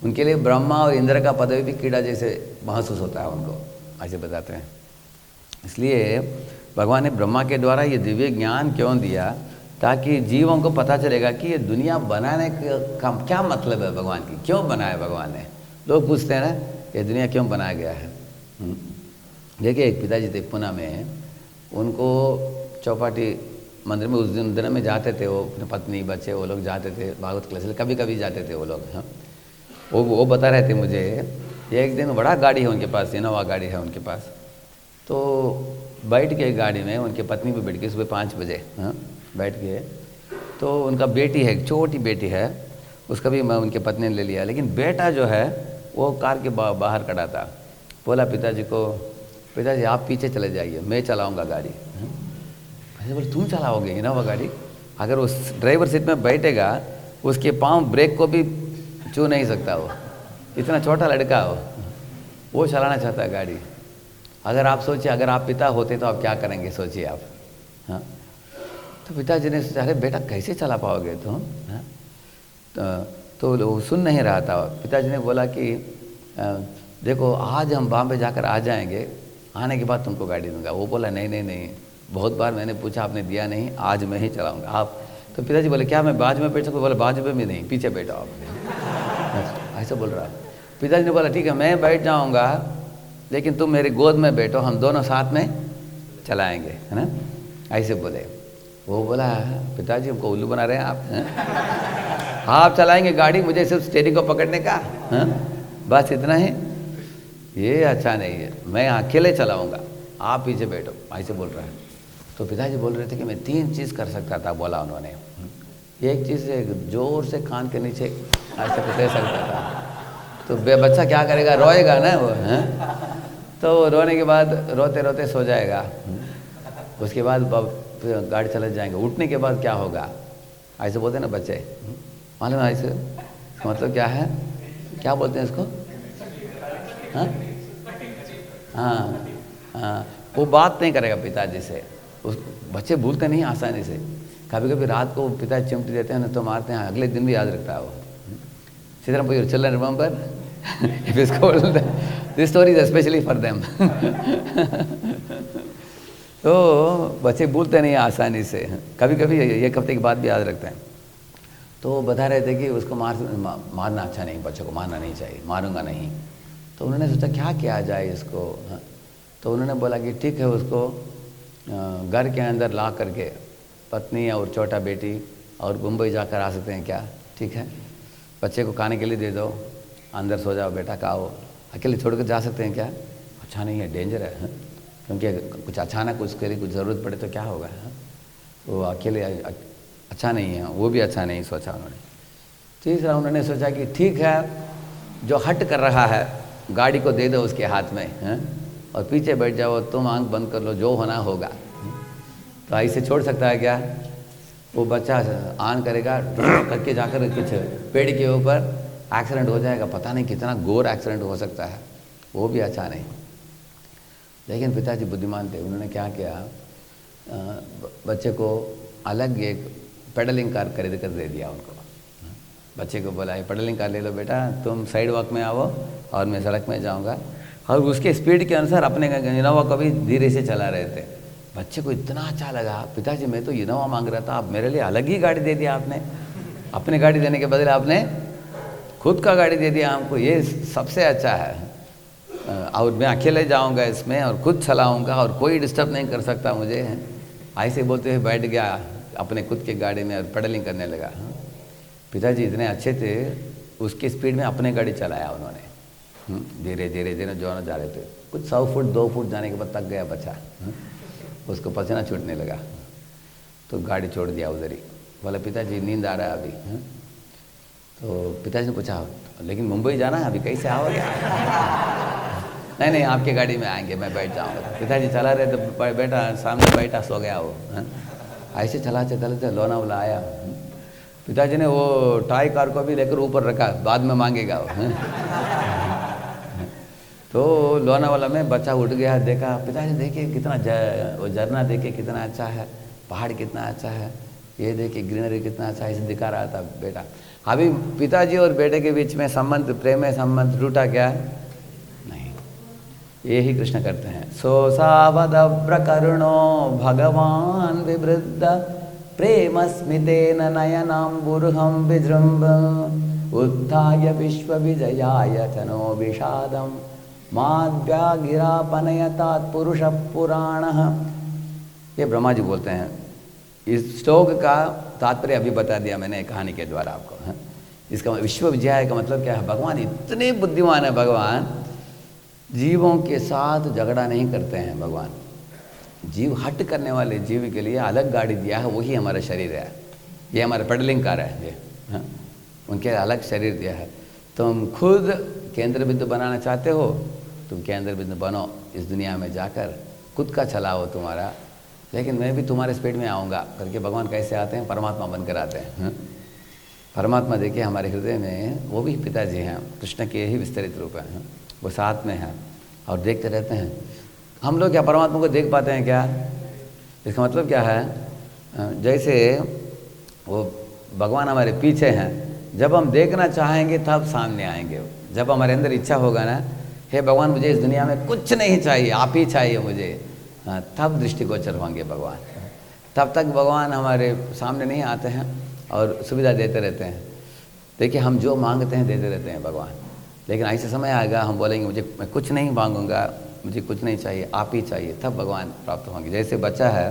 A: उनके लिए ब्रह्मा और इंद्र का पदवी भी कीड़ा जैसे महसूस होता है उनको, ऐसे बताते हैं। इसलिए भगवान ने ब्रह्मा के द्वारा ये दिव्य ज्ञान क्यों दिया, ताकि जीवों को पता चलेगा कि ये दुनिया बनाने का क्या मतलब है, भगवान की क्यों बनाया भगवान ने। लोग पूछते हैं ना, ये दुनिया क्यों बनाया गया है। देखिए, एक पिताजी थे पुणे में, उनको चौपाटी मंदिर में उस दिन में जाते थे, वो अपनी पत्नी बच्चे वो लोग जाते थे भागवत क्लास, कभी कभी जाते थे वो लोग। हाँ, वो बता रहे थे मुझे, एक दिन बड़ा गाड़ी है उनके पास, इनोवा गाड़ी है उनके पास, तो बैठ के गाड़ी में उनकी पत्नी भी बैठ गई सुबह 5 बजे, हाँ बैठ गए। तो उनका बेटी है, एक छोटी बेटी है, उसका भी मैं उनके पत्नी ने ले लिया, लेकिन बेटा जो है वो कार के बाहर खड़ा था। बोला पिताजी को, पिताजी आप पीछे चले जाइए, मैं चलाऊंगा गाड़ी। बोले तुम चलाओगे इनोवा गाड़ी? अगर उस ड्राइवर सीट में बैठेगा, उसके पाँव ब्रेक को भी छू नहीं सकता, वो इतना छोटा लड़का हो, वो चलाना चाहता है गाड़ी। अगर आप सोचिए, अगर आप पिता होते तो आप क्या करेंगे, सोचिए आप। हाँ, तो पिताजी ने सोचा, अरे बेटा कैसे चला पाओगे तुम? तो वो सुन नहीं रहा था। पिताजी ने बोला कि देखो आज हम बॉम्बे जाकर आ जाएंगे, आने के बाद तुमको गाड़ी दूंगा। वो बोला नहीं नहीं नहीं, बहुत बार मैंने पूछा आपने दिया नहीं, आज मैं ही चलाऊंगा आप। तो पिताजी बोले क्या मैं बाजू में बैठ सकूँ? बोले बाजू में भी नहीं, पीछे बैठो आप। ऐसा बोल रहा है। पिताजी ने बोला ठीक है मैं बैठ जाऊँगा, लेकिन तुम मेरी गोद में बैठो, हम दोनों साथ में चलाएँगे, है ना, ऐसे बोले। वो बोला पिताजी हमको उल्लू बना रहे हैं आप, हैं? आप चलाएंगे गाड़ी, मुझे सिर्फ स्टीयरिंग को पकड़ने का, हैं? बस इतना ही, ये अच्छा नहीं है, मैं अकेले चलाऊंगा, आप पीछे बैठो, ऐसे बोल रहा है। तो पिताजी बोल रहे थे कि मैं 3 चीज़ कर सकता था, बोला उन्होंने। एक चीज़ जोर से कान के नीचे ऐसे दे सकता था, तो बच्चा क्या करेगा, रोएगा ना वो, हैं? तो रोने के बाद रोते रोते सो जाएगा, उसके बाद गाड़ी चले जाएंगे। उठने के बाद क्या होगा, ऐसे बोलते हैं ना बच्चे, मालूम है ऐसे मतलब क्या है, क्या बोलते हैं इसको? हाँ हाँ हाँ, वो बात नहीं करेगा पिताजी से। उस बच्चे भूलते नहीं आसानी से, कभी कभी रात को पिताजी चिमटी देते हैं ना तो मारते हैं, अगले दिन भी याद रखता है वो। सीताराम पूरी children remember if you scold them, this story is especially for them। तो बच्चे भूलते नहीं आसानी से, कभी कभी एक हफ्ते के बाद भी याद रखते हैं। तो वो बता रहे थे कि उसको मारना अच्छा नहीं, बच्चों को मारना नहीं चाहिए, मारूंगा नहीं। तो उन्होंने सोचा क्या किया जाए इसको। तो उन्होंने बोला कि ठीक है, उसको घर के अंदर ला करके पत्नी और छोटा बेटी और मुंबई जाकर आ सकते हैं क्या? ठीक है, बच्चे को खाने के लिए दे दो, अंदर सो जाओ बेटा, खाओ। अकेले छोड़ कर जा सकते हैं क्या? अच्छा नहीं है, डेंजर है, क्योंकि कुछ अचानक उसके लिए कुछ ज़रूरत पड़े तो क्या होगा। वो अकेले अच्छा नहीं है, वो भी अच्छा नहीं सोचा उन्होंने। तीसरा उन्होंने सोचा कि ठीक है, जो हट कर रहा है गाड़ी को दे दो उसके हाथ में, हैं? और पीछे बैठ जाओ, तुम आंख बंद कर लो, जो होना होगा। तो ऐसे छोड़ सकता है क्या? वो बच्चा ऑन करेगा करके जाकर कुछ पेड़ के ऊपर एक्सीडेंट हो जाएगा, पता नहीं कितना घोर एक्सीडेंट हो सकता है, वो भी अच्छा नहीं। लेकिन पिताजी बुद्धिमान थे, उन्होंने क्या किया, बच्चे को अलग एक पेडलिंग कार खरीद कर दे दिया उनको। बच्चे को बोला, पेडलिंग कार ले लो बेटा, तुम साइड वॉक में आओ और मैं सड़क में जाऊंगा। और उसके स्पीड के अनुसार अपने इनोवा को भी धीरे से चला रहे थे। बच्चे को इतना अच्छा लगा, पिताजी मैं तो इनोवा मांग रहा था, आप मेरे लिए अलग ही गाड़ी दे दिया आपने, अपनी गाड़ी देने के बदले आपने खुद का गाड़ी दे दिया हमको, ये सबसे अच्छा है। और मैं अकेले जाऊंगा इसमें और खुद चलाऊंगा और कोई डिस्टर्ब नहीं कर सकता मुझे। ऐसे बोलते हुए बैठ गया अपने खुद की गाड़ी में और पेडलिंग करने लगा। पिताजी इतने अच्छे थे, उसकी स्पीड में अपने गाड़ी चलाया उन्होंने, धीरे धीरे धीरे जो जा रहे थे। कुछ 100 फुट 2 फुट जाने के बाद थक गया बच्चा, उसको पसीना छूटने लगा, तो गाड़ी छोड़ दिया उधर ही। बोला पिताजी नींद आ रहा है अभी। तो पिताजी ने पूछा लेकिन मुंबई जाना है अभी, कैसे आओगे? नहीं नहीं आपके गाड़ी में आएंगे, मैं बैठ जाऊँगा। पिताजी चला रहे तो बेटा सामने बैठा, सो गया वो। ऐसे चलाते चलाते लोनावाला आया। पिताजी ने वो टॉय कार को भी लेकर ऊपर रखा, बाद में मांगेगा वो। तो लोनावाला में बच्चा उठ गया, देखा पिताजी देखिए कितना वो झरना देखिए कितना अच्छा है, पहाड़ कितना अच्छा है, ये देखिए ग्रीनरी कितना अच्छा है, इसे दिखा रहा था बेटा। अभी पिताजी और बेटे के बीच में संबंध, प्रेम में संबंध टूटा क्या? नहीं। यही कृष्ण करते हैं। सोसावद्र करुणो भगवान विवृद्ध प्रेम स्मितेन नयनाम्बुरुहं विजृम्भ उत्थाय विश्व विजयाय तनो विषादं माद्व्यागिरापनयतात् पुरुष पुराणः। ये ब्रह्मा जी बोलते हैं। इस श्लोक का तात्पर्य अभी बता दिया मैंने कहानी के द्वारा आपको। इसका विश्व विजय का मतलब क्या है? भगवान इतने बुद्धिमान है, भगवान जीवों के साथ झगड़ा नहीं करते हैं। भगवान जीव हट करने वाले जीव के लिए अलग गाड़ी दिया है, वही हमारा शरीर है। ये हमारा पेडलिंग कार है ये, उनके अलग शरीर दिया है। तुम खुद केंद्र बिंदु बनाना चाहते हो, तुम केंद्र बिंदु बनो, इस दुनिया में जाकर खुद का चलाओ तुम्हारा, लेकिन मैं भी तुम्हारे स्पीड में आऊँगा करके भगवान कैसे आते हैं? परमात्मा बनकर आते हैं। परमात्मा देखिए हमारे हृदय में, वो भी पिताजी हैं, कृष्ण के ही विस्तृत रूप हैं, वो साथ में हैं और देखते रहते हैं। हम लोग क्या परमात्मा को देख पाते हैं क्या? इसका मतलब क्या है? जैसे वो भगवान हमारे पीछे हैं, जब हम देखना चाहेंगे तब सामने आएंगे। जब हमारे अंदर इच्छा होगा ना, हे भगवान मुझे इस दुनिया में कुछ नहीं चाहिए, आप ही चाहिए मुझे, तब दृष्टिगोचर होंगे भगवान। तब तक भगवान हमारे सामने नहीं आते हैं और सुविधा देते रहते हैं। देखिए हम जो मांगते हैं देते रहते हैं भगवान, लेकिन ऐसे समय आएगा हम बोलेंगे मैं कुछ नहीं मांगूंगा, मुझे कुछ नहीं चाहिए, आप ही चाहिए, तब भगवान प्राप्त होंगे। जैसे बच्चा है,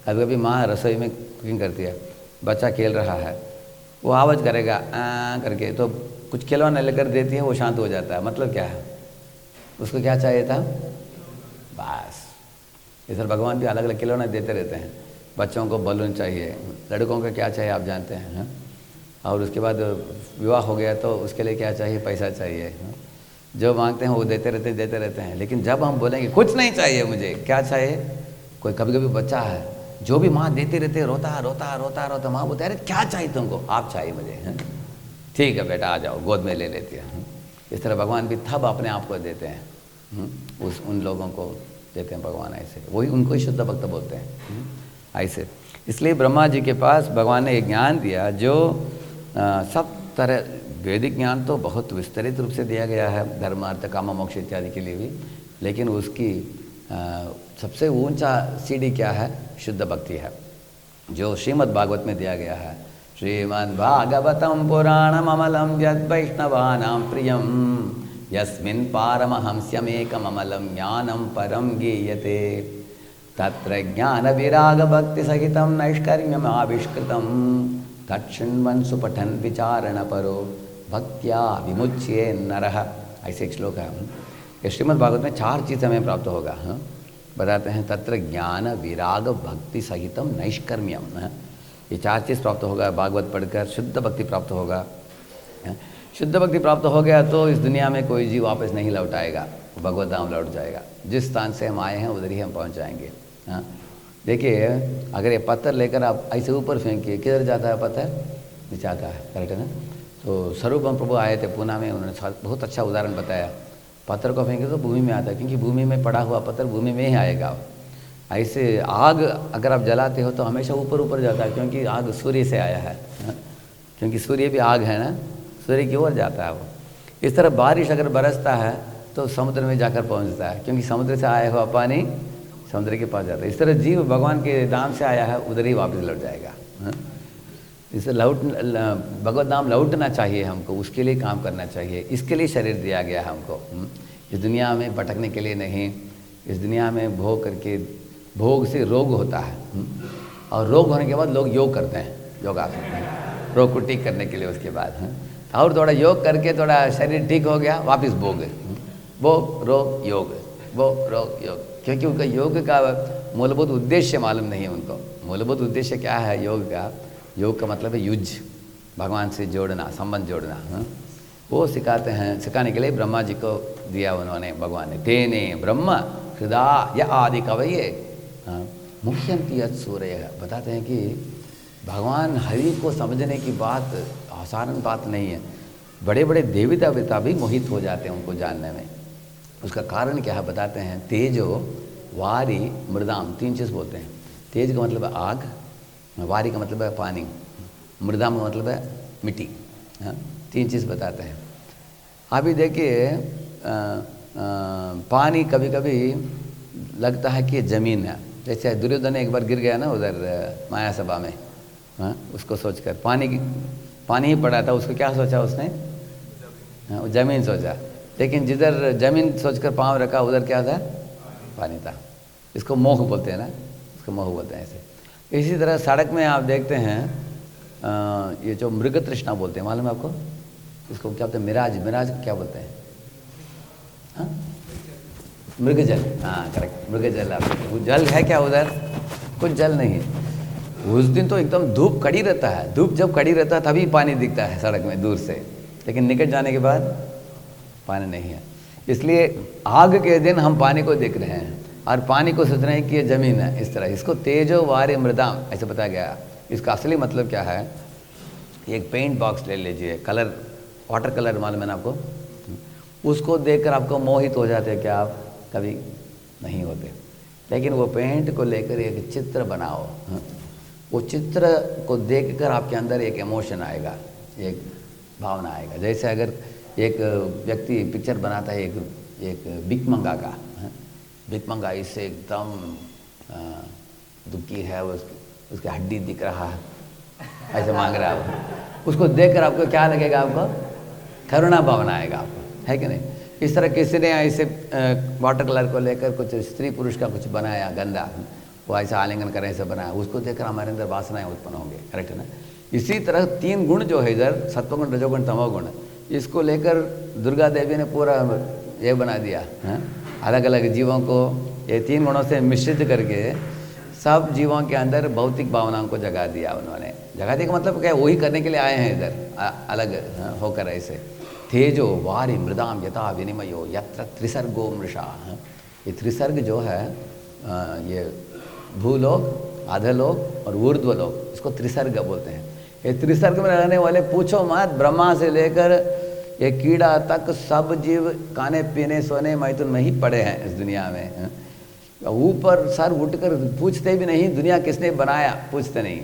A: कभी कभी माँ रसोई में कुकिंग करती है, बच्चा खेल रहा है, वो आवाज़ करेगा करके, तो कुछ खिलौना लेकर देती है, वो शांत हो जाता है। मतलब क्या है? उसको क्या चाहिए था? बस। इस तरह भगवान भी अलग अलग खिलौना देते रहते हैं। बच्चों को बलून चाहिए, लड़कों को क्या चाहिए आप जानते हैं, और उसके बाद विवाह हो गया तो उसके लिए क्या चाहिए? पैसा चाहिए। जो मांगते हैं वो देते रहते हैं। लेकिन जब हम बोलेंगे कुछ नहीं चाहिए मुझे, क्या चाहिए? कोई कभी कभी बच्चा है जो भी माँ देते रहते, रोता, माँ बोलते अरे क्या चाहिए तुमको? आप चाहिए मुझे। ठीक है बेटा आ जाओ, गोद में ले लेती है। इस तरह भगवान भी तब अपने आप को देते हैं, उन लोगों को देते हैं भगवान ऐसे, वही उनको ही शुद्ध भक्त बोलते हैं ऐसे। इसलिए ब्रह्मा जी के पास भगवान ने एक ज्ञान दिया जो सब तरह, वैदिक ज्ञान तो बहुत विस्तृत रूप से दिया गया है, धर्म अर्थ काम मोक्ष इत्यादि के लिए भी, लेकिन उसकी सबसे ऊंचा सीढ़ी क्या है? शुद्ध भक्ति है, जो श्रीमद् भागवत में दिया गया है। श्रीमद् भागवतम पुराणम अमलम यद् वैष्णवानां प्रियम यस्मिन् पारमहंस्यमेकम् अमलं ज्ञानं परं गीयते तत्र ज्ञान विराग भक्ति सहितं नैष्कर्म्यम् आविष्कृतं तत्शृण्वन् सुपठन् विचारण परो भक्त्या विमुच्ये नरः। ऐसे एक श्लोक है। ये श्रीमद् भागवत में 4 चीज़ हमें प्राप्त होगा। बताते हैं तत्र ज्ञान विराग भक्ति सहितम नैष्कर्म्यम, ये 4 चीज़ प्राप्त होगा भागवत पढ़कर। शुद्ध भक्ति प्राप्त होगा। शुद्ध भक्ति प्राप्त हो गया तो इस दुनिया में कोई जीव वापस नहीं लौटाएगा, भगवत धाम लौट जाएगा। जिस स्थान से हम आए हैं उधर ही हम पहुंच जाएंगे। हाँ, देखिए अगर ये पत्थर लेकर आप ऐसे ऊपर फेंकिए, किधर जाता है पत्थर? नीचे आता है, करेक्ट है ना? तो स्वरूपम प्रभु आए थे पूना में, उन्होंने बहुत अच्छा उदाहरण बताया। पत्थर को फेंके तो भूमि में आता है, क्योंकि भूमि में पड़ा हुआ पत्थर भूमि में ही आएगा। ऐसे आग अगर आप जलाते हो तो हमेशा ऊपर ऊपर जाता है, क्योंकि आग सूर्य से आया है, क्योंकि सूर्य भी आग है ना, सूर्य की ओर जाता है वो। इस तरह बारिश अगर बरसता है तो समुद्र में जाकर पहुंचता है, क्योंकि समुद्र से आया हुआ पानी समुद्र के पास जाता है। इस तरह जीव भगवान के धाम से आया है, उधर ही वापस लौट जाएगा। इसे भगवत धाम लौटना चाहिए हमको, उसके लिए काम करना चाहिए। इसके लिए शरीर दिया गया है हमको, इस दुनिया में भटकने के लिए नहीं। इस दुनिया में भोग करके, भोग से रोग होता है, और रोग होने के बाद लोग योग करते हैं, योगासन, रोग को ठीक करने के लिए। उसके बाद और थोड़ा योग करके थोड़ा शरीर ठीक हो गया, वापस भोग, भोग रोग योग, भोग रोग योग, क्योंकि उनका योग का मूलभूत उद्देश्य मालूम नहीं है उनको। मूलभूत उद्देश्य क्या है योग का? योग का मतलब है युज, भगवान से जोड़ना, संबंध जोड़ना। वो सिखाते हैं, सिखाने के लिए ब्रह्मा जी को दिया उन्होंने, भगवान ने। तेने ब्रह्म हृदय आदि कवये मुख्यंती सूर्य। बताते हैं कि भगवान हरि को समझने की बात आसान बात नहीं है। बड़े बड़े देवी देवता भी मोहित हो जाते हैं उनको जानने में। उसका कारण क्या है बताते हैं। तेजो वारी मृदाम, 3 चीज़ बोलते हैं। तेज का मतलब है आग, वारी का मतलब है पानी, मृदाम का मतलब है मिट्टी। 3 चीज़ बताते हैं। अभी देखिए पानी कभी कभी लगता है कि ज़मीन है। जैसे दुर्योधन एक बार गिर गया ना उधर माया सभा में, उसको सोचकर पानी ही पड़ा था, उसको क्या सोचा उसने? ज़मीन सोचा। लेकिन जिधर ज़मीन सोचकर पाँव रखा उधर क्या था? पानी था। इसको मोह बोलते हैं ना, इसको मोह बोलते हैं ऐसे। इसी तरह सड़क में आप देखते हैं ये जो मृग तृष्णा बोलते हैं, मालूम है आपको? इसको क्या बोलते हैं? मिराज, मिराज क्या बोलते हैं? हाँ, मृगजल। हाँ करेक्ट, मृगजल। वो जल है क्या उधर? कुछ जल नहीं है। उस दिन तो एकदम धूप कड़ी रहता है। धूप जब कड़ी रहता है तभी पानी दिखता है सड़क में दूर से, लेकिन निकट जाने के बाद पानी नहीं है। इसलिए आग के दिन हम पानी को देख रहे हैं और पानी को सोच रहे हैं कि ये ज़मीन है। इस तरह इसको तेजो वारे मृदाम ऐसे बताया गया। इसका असली मतलब क्या है? एक पेंट बॉक्स ले लीजिए, कलर, वाटर कलर मालूम है ना आपको? उसको देखकर आपको मोहित हो जाते हैं क्या आप? कभी नहीं होते। लेकिन वो पेंट को लेकर एक चित्र बनाओ, वो चित्र को देखकर आपके अंदर एक इमोशन आएगा, एक भावना आएगा। जैसे अगर एक व्यक्ति पिक्चर बनाता है एक भिखमंगा का, भिखमंगा इससे एकदम दुखी है, उसकी हड्डी दिख रहा है, ऐसे मांग रहा है, उसको देखकर आपको क्या लगेगा? आपको करुणा भावना आएगा आपको, है कि नहीं? इस तरह किसी ने ऐसे वाटर कलर को लेकर कुछ स्त्री पुरुष का कुछ बनाया गंदा, वो ऐसा आलिंगन करें ऐसा बनाया, उसको देखकर हमारे अंदर वासनाएं उत्पन्न होंगे, करेक्ट है ना? इसी तरह 3 गुण जो है इधर, सत्वगुण, रजोगुण, तमोगुण, इसको लेकर दुर्गा देवी ने पूरा ये बना दिया है। अलग अलग जीवों को ये 3 गुणों से मिश्रित करके सब जीवों के अंदर भौतिक भावनाओं को जगा दिया उन्होंने। जगा दिया का मतलब क्या? वही करने के लिए आए हैं इधर अलग होकर ऐसे। तेजो वारी मृदाम यथा विनिमयो यत्र त्रिसर्गो मृषा। ये त्रिसर्ग जो है ये भूलोक, अधलोक और ऊर्ध्वलोक, इसको त्रिसर्ग बोलते हैं। ये त्रिसर्ग में रहने वाले पूछो मत, ब्रह्मा से लेकर ये कीड़ा तक सब जीव खाने पीने सोने मैथुन में ही पड़े हैं इस दुनिया में। ऊपर सर उठकर पूछते भी नहीं दुनिया किसने बनाया, पूछते नहीं।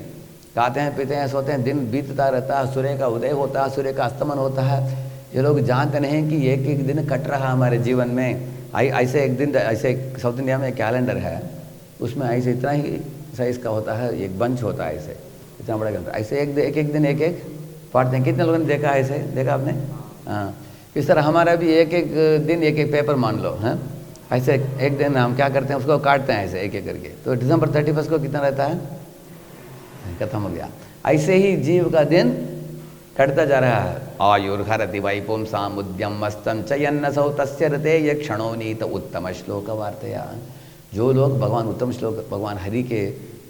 A: खाते हैं पीते हैं सोते हैं, दिन बीतता रहता है, सूर्य का उदय होता है, सूर्य का अस्तमन होता है। ये लोग जानते नहीं कि एक एक दिन कट रहा हमारे जीवन में। ऐसे एक दिन, ऐसे साउथ इंडिया में एक कैलेंडर है, उसमें ऐसे इतना ही साइज का होता है, एक बंच होता है ऐसे, इतना बड़ा कैलेंडर, ऐसे एक दिन एक पढ़ते हैं। कितने लोगों ने देखा है ऐसे? देखा आपने? हाँ, इस तरह हमारा भी एक दिन एक पेपर मान लो, हैं ऐसे एक दिन हम क्या करते हैं, उसको काटते हैं ऐसे एक करके। तो दिसंबर 31 को कितना रहता है? खत्म हो गया। ऐसे ही जीव का दिन कटता जा रहा है। आयुर्हरति वै पुंसाम उद्यम मस्तम चयन्नसौ तस्य रते ये क्षणोनीत उत्तम श्लोक वार्तया। जो लोग भगवान उत्तम श्लोक, भगवान हरि के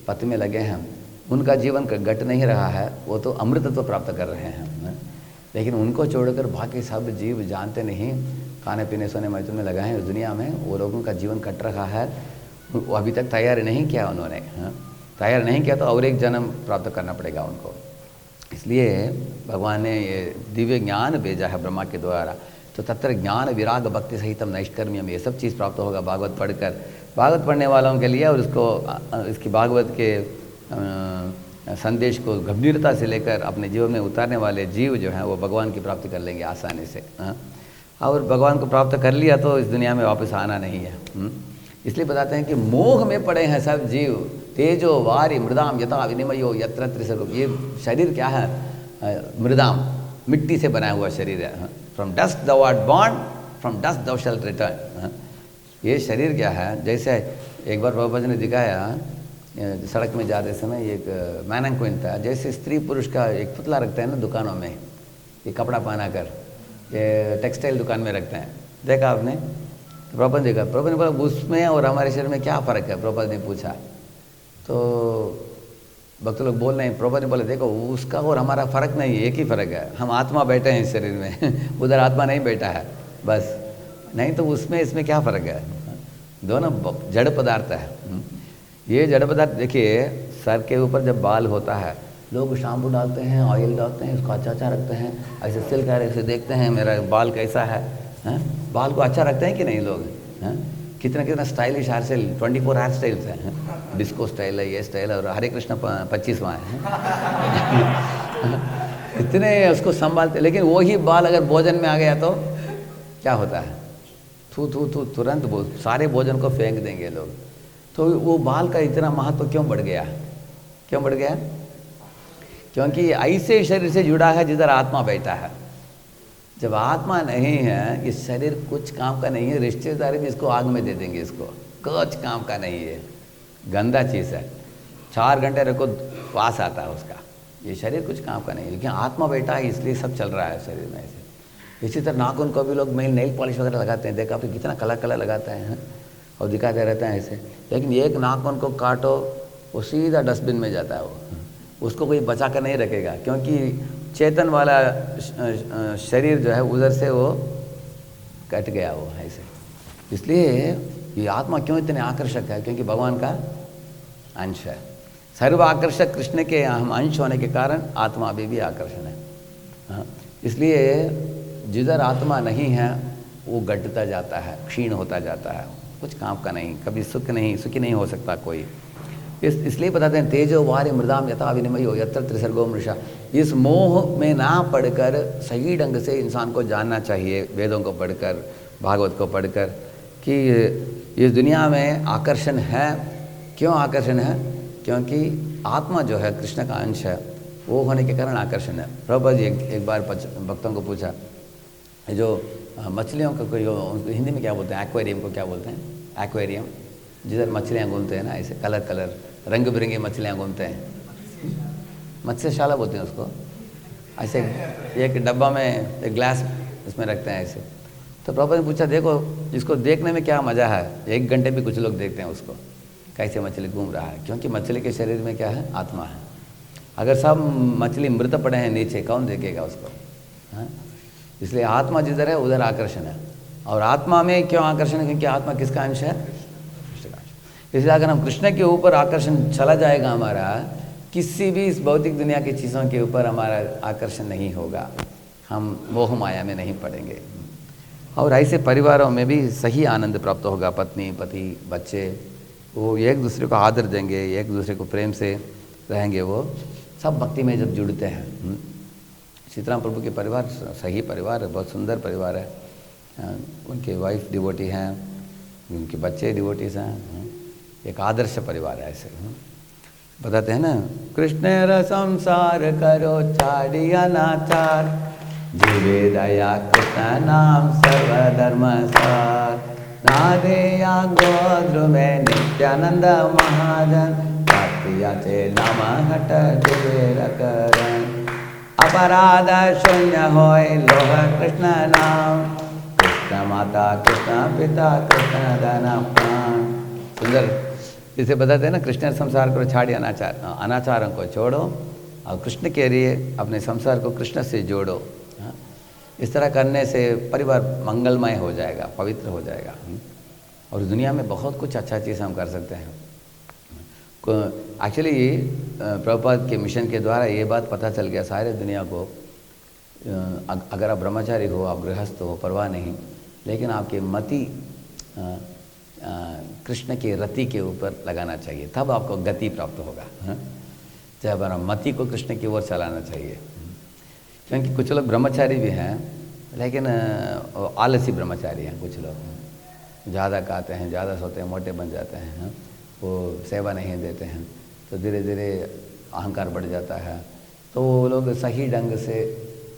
A: पथ में लगे हैं, उनका जीवन घट नहीं रहा है, वो तो अमृतत्व प्राप्त कर रहे हैं। लेकिन उनको छोड़कर बाकी सब जीव जानते नहीं खाने पीने सोने मैथुन में लगाए हैं, उस दुनिया में वो लोगों का जीवन कट रहा है, वो अभी तक तैयार नहीं किया उन्होंने। हाँ, तैयार नहीं किया तो और एक जन्म प्राप्त करना पड़ेगा उनको। इसलिए भगवान ने ये दिव्य ज्ञान भेजा है ब्रह्मा के द्वारा। तो तत्र ज्ञान विराग भक्ति सहितम नैष्कर्म्यम, ये सब चीज़ प्राप्त होगा भागवत पढ़कर। भागवत पढ़ने वालों के लिए और उसको इसकी भागवत के संदेश को गंभीरता से लेकर अपने जीवन में उतारने वाले जीव जो हैं वो भगवान की प्राप्ति कर लेंगे आसानी से। हाँ, और भगवान को प्राप्त कर लिया तो इस दुनिया में वापस आना नहीं है। इसलिए बताते हैं कि मोह में पड़े हैं सब जीव। तेजो वारी मृदाम यथा विनिमयो यत्र त्रिसर्ग, ये शरीर क्या है? मृदाम, मिट्टी से बना हुआ शरीर है। From dust thou art born, from dust thou shalt return। ये शरीर क्या है? जैसे एक बार प्रभुपाद जी ने दिखाया, सड़क में जाते समय एक मैनक्विन था, जैसे स्त्री पुरुष का एक पुतला रखते हैं ना दुकानों में, ये कपड़ा पहना कर, ये टेक्सटाइल दुकान में रखते हैं, देखा आपने? तो प्रभुपाद देखा, प्रभुपाद ने बोला उसमें और हमारे शरीर में क्या फ़र्क है? प्रभुपाद ने पूछा तो भक्त लोग बोल रहे हैं, प्रभुपाद ने बोले देखो उसका और हमारा फ़र्क नहीं है, एक ही फ़र्क है, हम आत्मा बैठे हैं इस शरीर में उधर आत्मा नहीं बैठा है बस। नहीं तो उसमें इसमें क्या फ़र्क है? दोनों जड़ पदार्थ है। ये जड़ पदार्थ देखिए, सर के ऊपर जब बाल होता है लोग शैम्पू डालते हैं, ऑयल डालते हैं, उसको अच्छा रखते हैं, ऐसे सिल्क है, ऐसे देखते हैं मेरा बाल कैसा है, हैं? बाल को अच्छा रखते हैं कि नहीं लोग? हैं? कितना stylish hair style, 24 hair styles हैं, डिस्को स्टाइल है, ये स्टाइल है, और हरे कृष्ण 25वां है। इतने उसको संभालते, लेकिन वही बाल अगर भोजन में आ गया तो क्या होता है? थू तुरंत वो सारे भोजन को फेंक देंगे लोग। तो वो बाल का इतना महत्व क्यों बढ़ गया? क्यों बढ़ गया? क्योंकि ऐसे शरीर से जुड़ा है जिधर आत्मा बैठा है। जब आत्मा नहीं है, इस शरीर कुछ काम का नहीं है। रिश्तेदारी भी इसको आग में दे देंगे, इसको कुछ काम का नहीं है, गंदा चीज़ है। 4 घंटे रखो वास आता है उसका। ये शरीर कुछ काम का नहीं है, लेकिन आत्मा बैठा है इसलिए सब चल रहा है शरीर में ऐसे। इसी तरह नाखून को भी लोग नेल पॉलिश वगैरह लगाते हैं, देखा आपने कितना कलर लगाते हैं और दिखाते रहते हैं ऐसे। लेकिन एक नाखून को काटो वो सीधा डस्टबिन में जाता है, वो उसको कोई बचा कर नहीं रखेगा, क्योंकि चेतन वाला शरीर जो है उधर से वो कट गया वो ऐसे। इसलिए ये आत्मा क्यों इतने आकर्षक है? क्योंकि भगवान का अंश है। सर्व आकर्षक कृष्ण के हम अंश होने के कारण आत्मा अभी भी आकर्षण है। हाँ, इसलिए जिधर आत्मा नहीं है वो घटता जाता है, क्षीण होता जाता है, कुछ काम का नहीं, कभी सुखी नहीं हो सकता कोई। इसलिए बताते हैं तेजो वारी मृदाम यथा विनिमयो यत्र त्रिसर्गो मृषा। इस मोह में ना पढ़कर सही ढंग से इंसान को जानना चाहिए, वेदों को पढ़कर, भागवत को पढ़कर, कि इस दुनिया में आकर्षण है। क्यों आकर्षण है? क्योंकि आत्मा जो है कृष्ण का अंश है, वो होने के कारण आकर्षण है। प्रभुपाद जी एक बार भक्तों को पूछा, जो मछलियों का कोई हिंदी में क्या बोलते हैं? एक्वेरियम को क्या बोलते हैं? एक्वेरियम, जिधर मछलियाँ घूमते हैं ना, ऐसे कलर रंग बिरंगी मछलियाँ घूमते हैं, मत्स्यशाला बोलते हैं उसको। ऐसे एक डब्बा में एक ग्लास इसमें रखते हैं ऐसे। तो प्रभुपाद ने पूछा देखो इसको देखने में क्या मज़ा है? 1 घंटे भी कुछ लोग देखते हैं उसको, कैसे मछली घूम रहा है। क्योंकि मछली के शरीर में क्या है? आत्मा है। अगर सब मछली मृत पड़े हैं नीचे, कौन देखेगा उसको? हाँ, इसलिए आत्मा जिधर है उधर आकर्षण है। और आत्मा में क्यों आकर्षण है? क्योंकि आत्मा किसका अंश है? कृष्ण का अंश। इसलिए अगर हम कृष्ण के ऊपर आकर्षण चला जाएगा हमारा, किसी भी इस भौतिक दुनिया की चीज़ों के ऊपर हमारा आकर्षण नहीं होगा, हम मोह माया में नहीं पड़ेंगे। और ऐसे परिवारों में भी सही आनंद प्राप्त होगा। पत्नी, पति, बच्चे, वो एक दूसरे को आदर देंगे, एक दूसरे को प्रेम से रहेंगे, वो सब भक्ति में जब जुड़ते हैं। सीताराम प्रभु के परिवार सही परिवार है, बहुत सुंदर परिवार है। उनके वाइफ डिवोटी हैं, उनके बच्चे डिवोटीज हैं, एक आदर्श परिवार है ऐसे। बताते हैं ना, कृष्ण र संसार करो छाड़िया नाचार, जीवे दया कृष्ण नाम सर्वधर्म सार, नादेया गोद्र में नित्यानंद महाजन, चे नाम हट दिवेर करण, अपराध शून्य होय लोह कृष्ण नाम, कृष्ण माता कृष्ण पिता कृष्ण धन प्राण। सुंदर इसे बताते हैं ना, कृष्ण संसार को छाड़ी अनाचारों को छोड़ो और कृष्ण के लिए अपने संसार को कृष्ण से जोड़ो। इस तरह करने से परिवार मंगलमय हो जाएगा, पवित्र हो जाएगा। और दुनिया में बहुत कुछ अच्छा चीज़ हम कर सकते हैं। एक्चुअली प्रभुपाद के मिशन के द्वारा ये बात पता चल गया सारे दुनिया को, अगर आप ब्रह्मचारी हो, आप गृहस्थ हो, परवाह नहीं, लेकिन आपके मति कृष्ण के रति के ऊपर लगाना चाहिए, तब आपको गति प्राप्त होगा। जब हमारा मति को कृष्ण की ओर चलाना चाहिए। क्योंकि कुछ लोग ब्रह्मचारी भी हैं, लेकिन आलसी ब्रह्मचारी हैं। कुछ लोग ज़्यादा खाते हैं, ज़्यादा सोते हैं, मोटे बन जाते हैं, वो सेवा नहीं देते हैं, तो धीरे धीरे अहंकार बढ़ जाता है, तो वो लोग सही ढंग से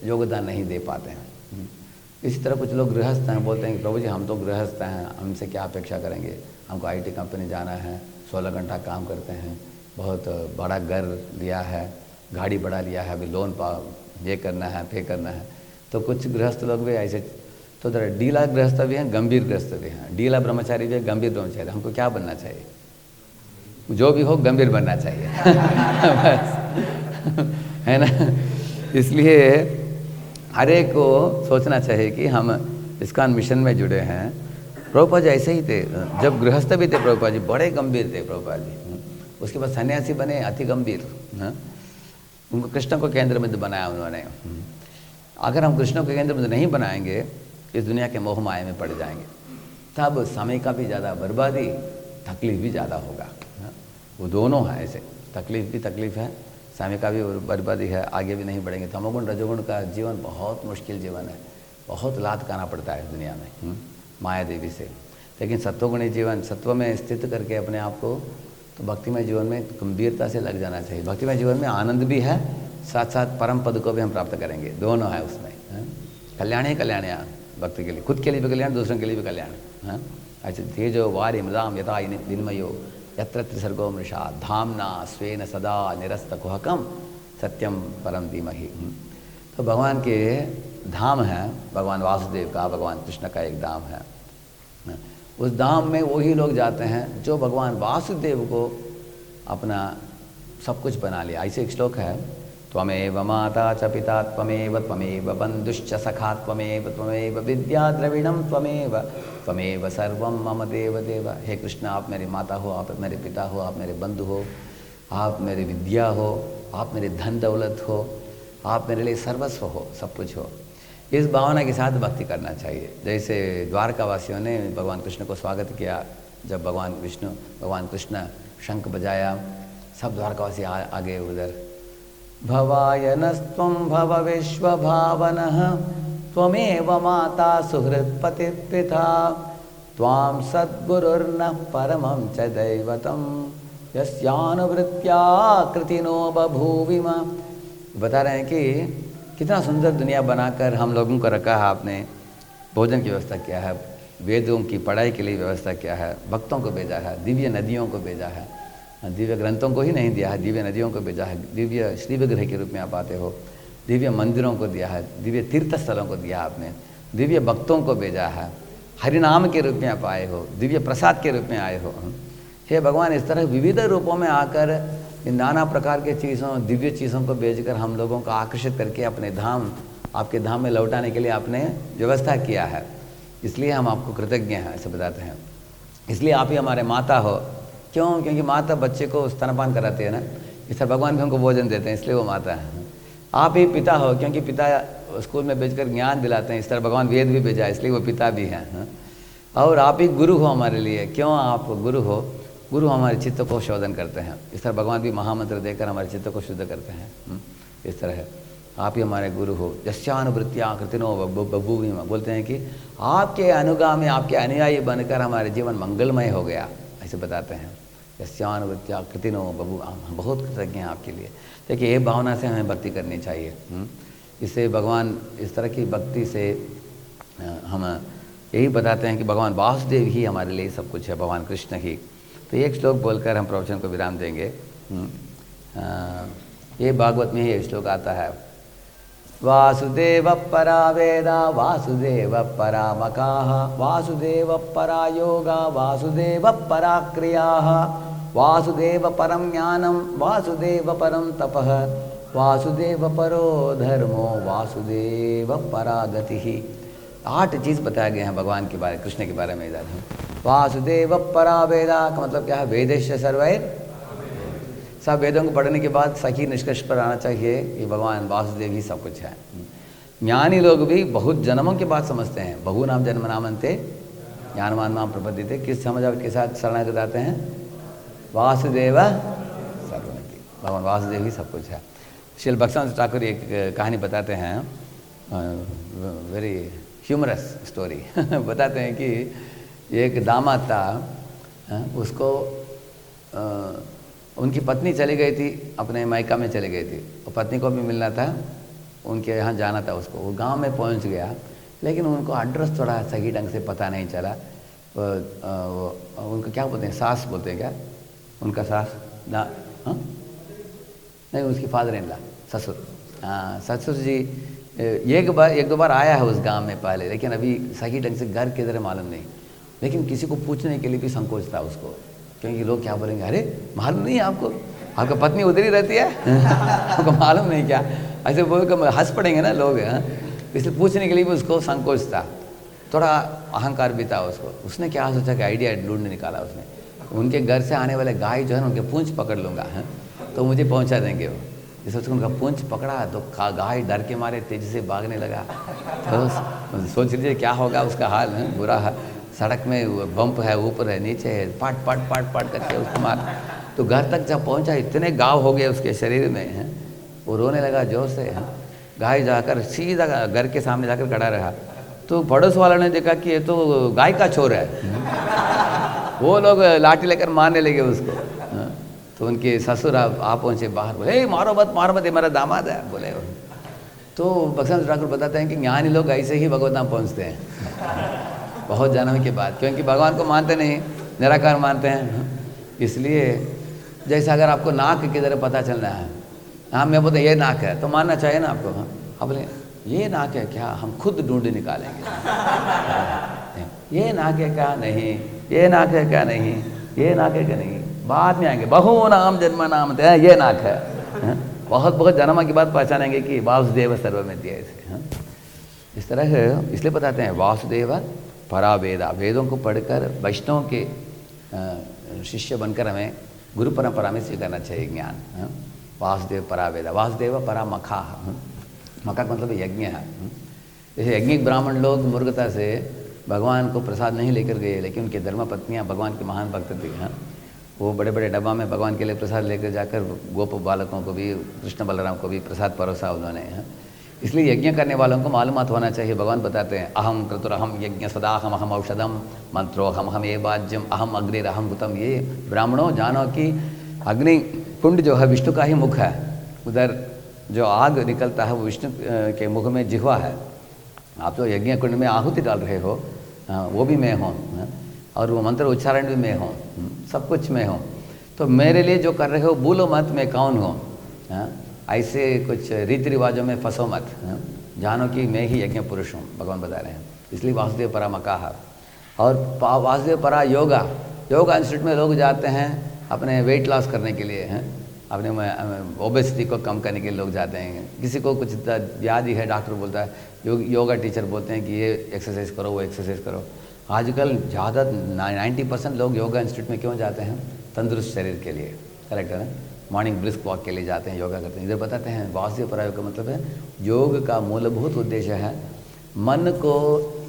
A: योगदान नहीं दे पाते हैं। इसी तरह कुछ लोग गृहस्थ हैं, बोलते हैं कि प्रभु जी हम तो गृहस्थ हैं, हमसे क्या अपेक्षा करेंगे, हमको आईटी कंपनी जाना है, 16 घंटा काम करते हैं, बहुत बड़ा घर लिया है, गाड़ी बड़ा लिया है, अभी लोन ये करना है, पे करना है। तो कुछ गृहस्थ लोग भी ऐसे, तो ढीला गृहस्थ भी हैं, गंभीर गृहस्थ भी हैं, ढीला ब्रह्मचारी भी है, गंभीर ब्रह्मचारी। हमको क्या बनना चाहिए? जो भी हो गंभीर बनना चाहिए। बस, है ना। इसलिए हर एक को सोचना चाहिए कि हम इस्कॉन मिशन में जुड़े हैं। प्रभुपाद जी ऐसे ही थे, जब गृहस्थ भी थे प्रभुपाद जी, बड़े गंभीर थे प्रभुपाद जी। उसके बाद सन्यासी बने, अति गंभीर। उनको कृष्ण को केंद्र में बनाया उन्होंने। अगर हम कृष्ण को केंद्र में नहीं बनाएंगे, इस दुनिया के मोह माया में पड़ जाएंगे, तब समय का भी ज़्यादा बर्बादी, तकलीफ भी ज़्यादा होगा। वो दोनों है ऐसे, तकलीफ भी तकलीफ है, समय का भी बर्बादी है, आगे भी नहीं बढ़ेंगे। तमोगुण रजोगुण का जीवन बहुत मुश्किल जीवन है, बहुत लात खाना पड़ता है दुनिया में माया देवी से। लेकिन सत्वगुणी जीवन, सत्व में स्थित करके अपने आप को, तो भक्तिमय जीवन में गंभीरता से लग जाना चाहिए। भक्तिमय जीवन में आनंद भी है, साथ साथ परम पद को भी हम प्राप्त करेंगे, दोनों है उसमें। कल्याण ही कल्याण है भक्ति के लिए, खुद के लिए भी कल्याण, दूसरों के लिए भी कल्याण। अच्छा, तेजो वारी मृदाम यथा विनिमयो यत्र त्रिसर्गो मृषा धामना स्वेन सदा निरस्त कुहकम सत्यम परम धीमहि। तो भगवान के धाम है, भगवान वासुदेव का, भगवान कृष्ण का एक धाम है। उस धाम में वही लोग जाते हैं जो भगवान वासुदेव को अपना सब कुछ बना लिया। ऐसे एक श्लोक है, त्वमेव माता च पिता त्वमेव त्वमेव बंधुश्च सखा त्वमेव त्वमेव विद्या द्रविणम त्वमेव सर्वम मम देव देव। हे कृष्ण, आप मेरी माता हो, आप मेरे पिता हो, आप मेरे बंधु हो, आप मेरी विद्या हो, आप मेरे धन दौलत हो, आप मेरे लिए सर्वस्व हो, सब कुछ हो। इस भावना के साथ भक्ति करना चाहिए। जैसे द्वारका वासियों ने भगवान कृष्ण को स्वागत किया, जब भगवान कृष्ण शंख बजाया, सब द्वारकावासी आगे उधर। भवायनस्त्वं भव विश्वभावनः त्वमेव माता सुहृत्पति पिता त्वां सद्गुरुर्न परमं च दैवतं यस्यानुवृत्त्या कृतिनो बभूविम। बता रहे हैं कि कितना सुंदर दुनिया बनाकर हम लोगों को रखा है आपने, भोजन की व्यवस्था किया है, वेदों की पढ़ाई के लिए व्यवस्था किया है, भक्तों को भेजा है, दिव्य नदियों को भेजा है, दिव्य ग्रंथों को ही नहीं दिया है, दिव्य नदियों को भेजा है, दिव्य श्री विग्रह के रूप में आप आते हो, दिव्य मंदिरों को दिया है, दिव्य तीर्थ स्थलों को दिया आपने, दिव्य भक्तों को भेजा है, हरिनाम के रूप में आप आए हो, दिव्य प्रसाद के रूप में आए हो। हे भगवान, इस तरह विविध रूपों में आकर इन नाना प्रकार के चीज़ों, दिव्य चीज़ों को भेजकर हम लोगों को आकर्षित करके अपने धाम, आपके धाम में लौटाने के लिए आपने व्यवस्था किया है। इसलिए हम आपको कृतज्ञ हैं, ऐसे बताते हैं। इसलिए आप ही हमारे माता हो। क्यों? क्योंकि माता बच्चे को स्तनपान कराती है ना, इस तरह भगवान भी हमको भोजन देते हैं, इसलिए वो माता है। आप ही पिता हो, क्योंकि पिता स्कूल में भेजकर ज्ञान दिलाते हैं, इस तरह भगवान वेद भी भेजा, इसलिए वो पिता भी हैं। और आप ही गुरु हो हमारे लिए। क्यों? आप गुरु हो, गुरु हमारे चित्त को शोधन करते हैं। इस तरह भगवान भी महामंत्र देकर हमारे चित्त को शुद्ध करते हैं। इस तरह है, आप ही हमारे गुरु हो। यस्यानुवृत्त्या कृतिनो बभूविम, बोलते हैं कि आपके अनुगामी, आपके अनुयायी बनकर हमारे जीवन मंगलमय हो गया, ऐसे बताते हैं। यस्यानुवृत्त्या कृतिनो बभूव, हम बहुत कृतज्ञ हैं आपके लिए। देखिए, ये भावना से हमें भक्ति करनी चाहिए। इससे भगवान, इस तरह की भक्ति से हम यही बताते हैं कि भगवान वासुदेव ही हमारे लिए सब कुछ है, भगवान कृष्ण ही। तो एक श्लोक बोलकर हम प्रवचन को विराम देंगे। ये भागवत में ही एक श्लोक आता है, वासुदेव परा वेदा वासुदेव परा मकाः वासुदेव परा योगा वासुदेव परा क्रियाः वासुदेव परम ज्ञानम वासुदेव परम तपः वासुदेव परो धर्मो वासुदेव परा गति। 8 चीज़ बताया गया है भगवान के बारे, कृष्ण के बारे में इधर। वासुदेव परा वेदा का मतलब क्या है? वेदेश्य सर्वैर, सब वेदों को पढ़ने के बाद सही निष्कर्ष पर आना चाहिए कि भगवान वासुदेव ही सब कुछ है। ज्ञानी लोग भी बहुत जन्मों के बाद समझते हैं। बहु नाम जन्म नामन्ते ज्ञानवान नाम प्रपद्यते। किस समझ के साथ शरणागत आते हैं? वासुदेव सर्वमिति, भगवान वासुदेव ही सब कुछ है। श्रील भक्तिवेदांत ठाकुर एक कहानी बताते हैं, वेरी ह्यूमरस स्टोरी। बताते हैं कि एक दामाद था, उसको उनकी पत्नी चली गई थी, अपने मायका में चली गई थी, और पत्नी को भी मिलना था, उनके यहाँ जाना था उसको। वो गांव में पहुँच गया, लेकिन उनको एड्रेस थोड़ा सही ढंग से पता नहीं चला। उनको क्या बोलते हैं, सास बोलते हैं क्या? उनका सास ना, हाँ नहीं, उसकी फादर इन लॉ, ससुर। हाँ, ससुर जी एक दो बार आया है उस गांव में पहले, लेकिन अभी सही ढंग से घर किधर मालूम नहीं। लेकिन किसी को पूछने के लिए भी संकोच था उसको, क्योंकि लोग क्या बोलेंगे, अरे मालूम नहीं है आपको, आपका पत्नी उधर ही रहती है, आपको मालूम नहीं क्या? ऐसे बोल कर हंस पड़ेंगे ना लोग। इसलिए पूछने के लिए भी उसको संकोच था, थोड़ा अहंकार भी था उसको। उसने क्या सोचा कि आइडिया ढूंढ निकाला उसने, उनके घर से आने वाले गाय जो है ना, उनके पूंछ पकड़ लूँगा, तो मुझे पहुँचा देंगे वो। इस सोच उनका पूंछ पकड़ा तो गाय डर के मारे तेजी से भागने लगा। तो सोच लीजिए क्या होगा उसका हाल, बुरा है। सड़क में बम्प है, ऊपर है, नीचे है, पाट पाट पाट पाट करके उसको मार। तो घर तक जब पहुंचा, इतने घाव हो गए उसके शरीर में, हैं, वो रोने लगा जोर से। गाय जाकर सीधा घर के सामने जाकर खड़ा रहा। तो पड़ोस वाला ने देखा कि ये तो गाय का चोर है। वो लोग लाठी लेकर मारने लगे उसको। तो उनके ससुर आप पहुँचे बाहर, बोले मारो मत, ये मेरा दामाद है, बोले। तो भक्तिवेदांत ठाकुर बताते हैं कि ज्ञानी लोग ऐसे ही भगवत धाम पहुँचते हैं बहुत जन्म के बाद, क्योंकि भगवान को मानते नहीं, निराकार मानते हैं। इसलिए जैसे अगर आपको नाक किधर पता चलना है, हाँ मैं बोलते ये नाक है, तो मानना चाहिए ना आपको। हाँ, आप बोले ये नाक है क्या, हम खुद ढूंढ निकालेंगे। ये नाक है क्या, नहीं, ये नाक है क्या, नहीं, ये नाक है क्या, नहीं, बाद में आएंगे। बहु नाम जन्म नाम थे, ये नाक है। बहुत जन्म के बाद पहचानेंगे कि वासुदेव सर्वमिति ऐसे। इस तरह है, इसलिए बताते हैं वासुदेव परा वेदा। वेदों को पढ़कर वैष्णव के शिष्य बनकर हमें गुरु परंपरा में स्वीकारना चाहिए ज्ञान। वासुदेव परा वेदा, वासुदेव परा मखा। मखा का मतलब यज्ञ है। जैसे यज्ञिक ब्राह्मण लोग मूर्खता से भगवान को प्रसाद नहीं लेकर गए, लेकिन उनकी धर्मपत्नियाँ भगवान के महान भक्त थी। वो बड़े बड़े डब्बा में भगवान के लिए प्रसाद लेकर जाकर गोप बालकों को भी, कृष्ण बलराम को भी प्रसाद परोसा उन्होंने। इसलिए यज्ञ करने वालों को मालूमात होना चाहिए। भगवान बताते हैं अहम क्रतुरहम यज्ञ सदाहम अहम औषधम मंत्रोहम हम ये वाज्यम अहम अग्निरहम हुतम। ये ब्राह्मणों जानो कि अग्नि कुंड जो है विष्णु का ही मुख है, उधर जो आग निकलता है वो विष्णु के मुख में जिह्वा है। आप जो यज्ञ कुंड में आहुति डाल रहे हो वो भी मैं हूँ, और वो मंत्र उच्चारण भी मैं हूँ, सब कुछ मैं हूँ। तो मेरे लिए जो कर रहे हो भूलो मत मैं कौन हूँ। ऐसे कुछ रीति रिवाजों में फंसो मत, जानो कि मैं ही यज्ञ पुरुष हूँ, भगवान बता रहे हैं। इसलिए वासुदेव परा मकाहा। और वासुदेव परा योगा इंस्टीट्यूट में लोग जाते हैं अपने वेट लॉस करने के लिए, हैं, अपने ओबेसिटी को कम करने के लिए लोग जाते हैं। किसी को कुछ व्याधि है, डॉक्टर बोलता है, योगा टीचर बोलते हैं कि ये एक्सरसाइज करो, वो एक्सरसाइज करो। आजकल ज़्यादा 90% लोग योगा इंस्टीट्यूट में क्यों जाते हैं? तंदुरुस्त शरीर के लिए, करेक्ट है ना? मॉर्निंग ब्रिस्क वॉक के लिए जाते हैं, योगा करते हैं। इधर बताते हैं वासुदेव परा योग का मतलब है योग का मूलभूत उद्देश्य है मन को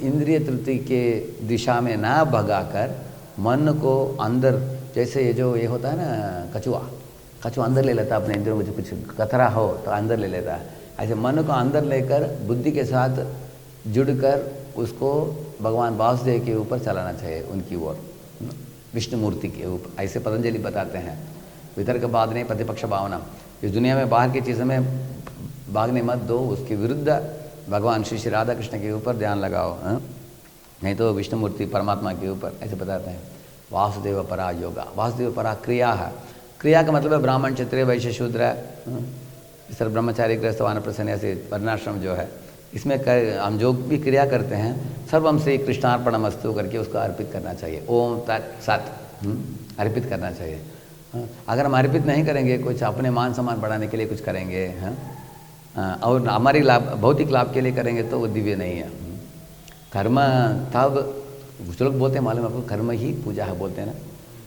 A: इंद्रिय तृप्ति के दिशा में ना भगाकर मन को अंदर, जैसे ये होता है ना कछुआ अंदर ले लेता है अपने इंद्रियों में, कुछ कतरा हो तो अंदर ले लेता है। ऐसे मन को अंदर लेकर बुद्धि के साथ जुड़कर उसको भगवान वासुदेव के ऊपर चलाना चाहिए, उनकी ओर, विष्णु मूर्ति के ऊपर। ऐसे पतंजलि बताते हैं। वितर्क बाद नहीं प्रतिपक्ष भावना। इस दुनिया में बाहर की चीज़ों में भागने मत दो, उसके विरुद्ध भगवान श्री राधा कृष्ण के ऊपर ध्यान लगाओ, नहीं तो विष्णु मूर्ति परमात्मा के ऊपर, ऐसे बताते हैं। वासुदेव परा योगा, वासुदेव परा क्रिया है। क्रिया का मतलब है ब्राह्मण क्षत्रिय वैश्य शूद्र, इस तरह ब्रह्मचारी गृहस्थ वानप्रस्थ सन्यासी वर्णाश्रम जो है, इसमें हम जो भी क्रिया करते हैं सर्वम श्री कृष्णार्पणमस्तु करके उसको अर्पित करना चाहिए। ओम तत् सत अर्पित करना चाहिए। हाँ, अगर हम अर्पित नहीं करेंगे, कुछ अपने मान सम्मान बढ़ाने के लिए कुछ करेंगे, हाँ, और हमारी लाभ भौतिक लाभ के लिए करेंगे तो वो दिव्य नहीं है। कर्म तब कुछ लोग बोलते हैं, मालूम आपको, कर्म ही पूजा है बोलते हैं ना।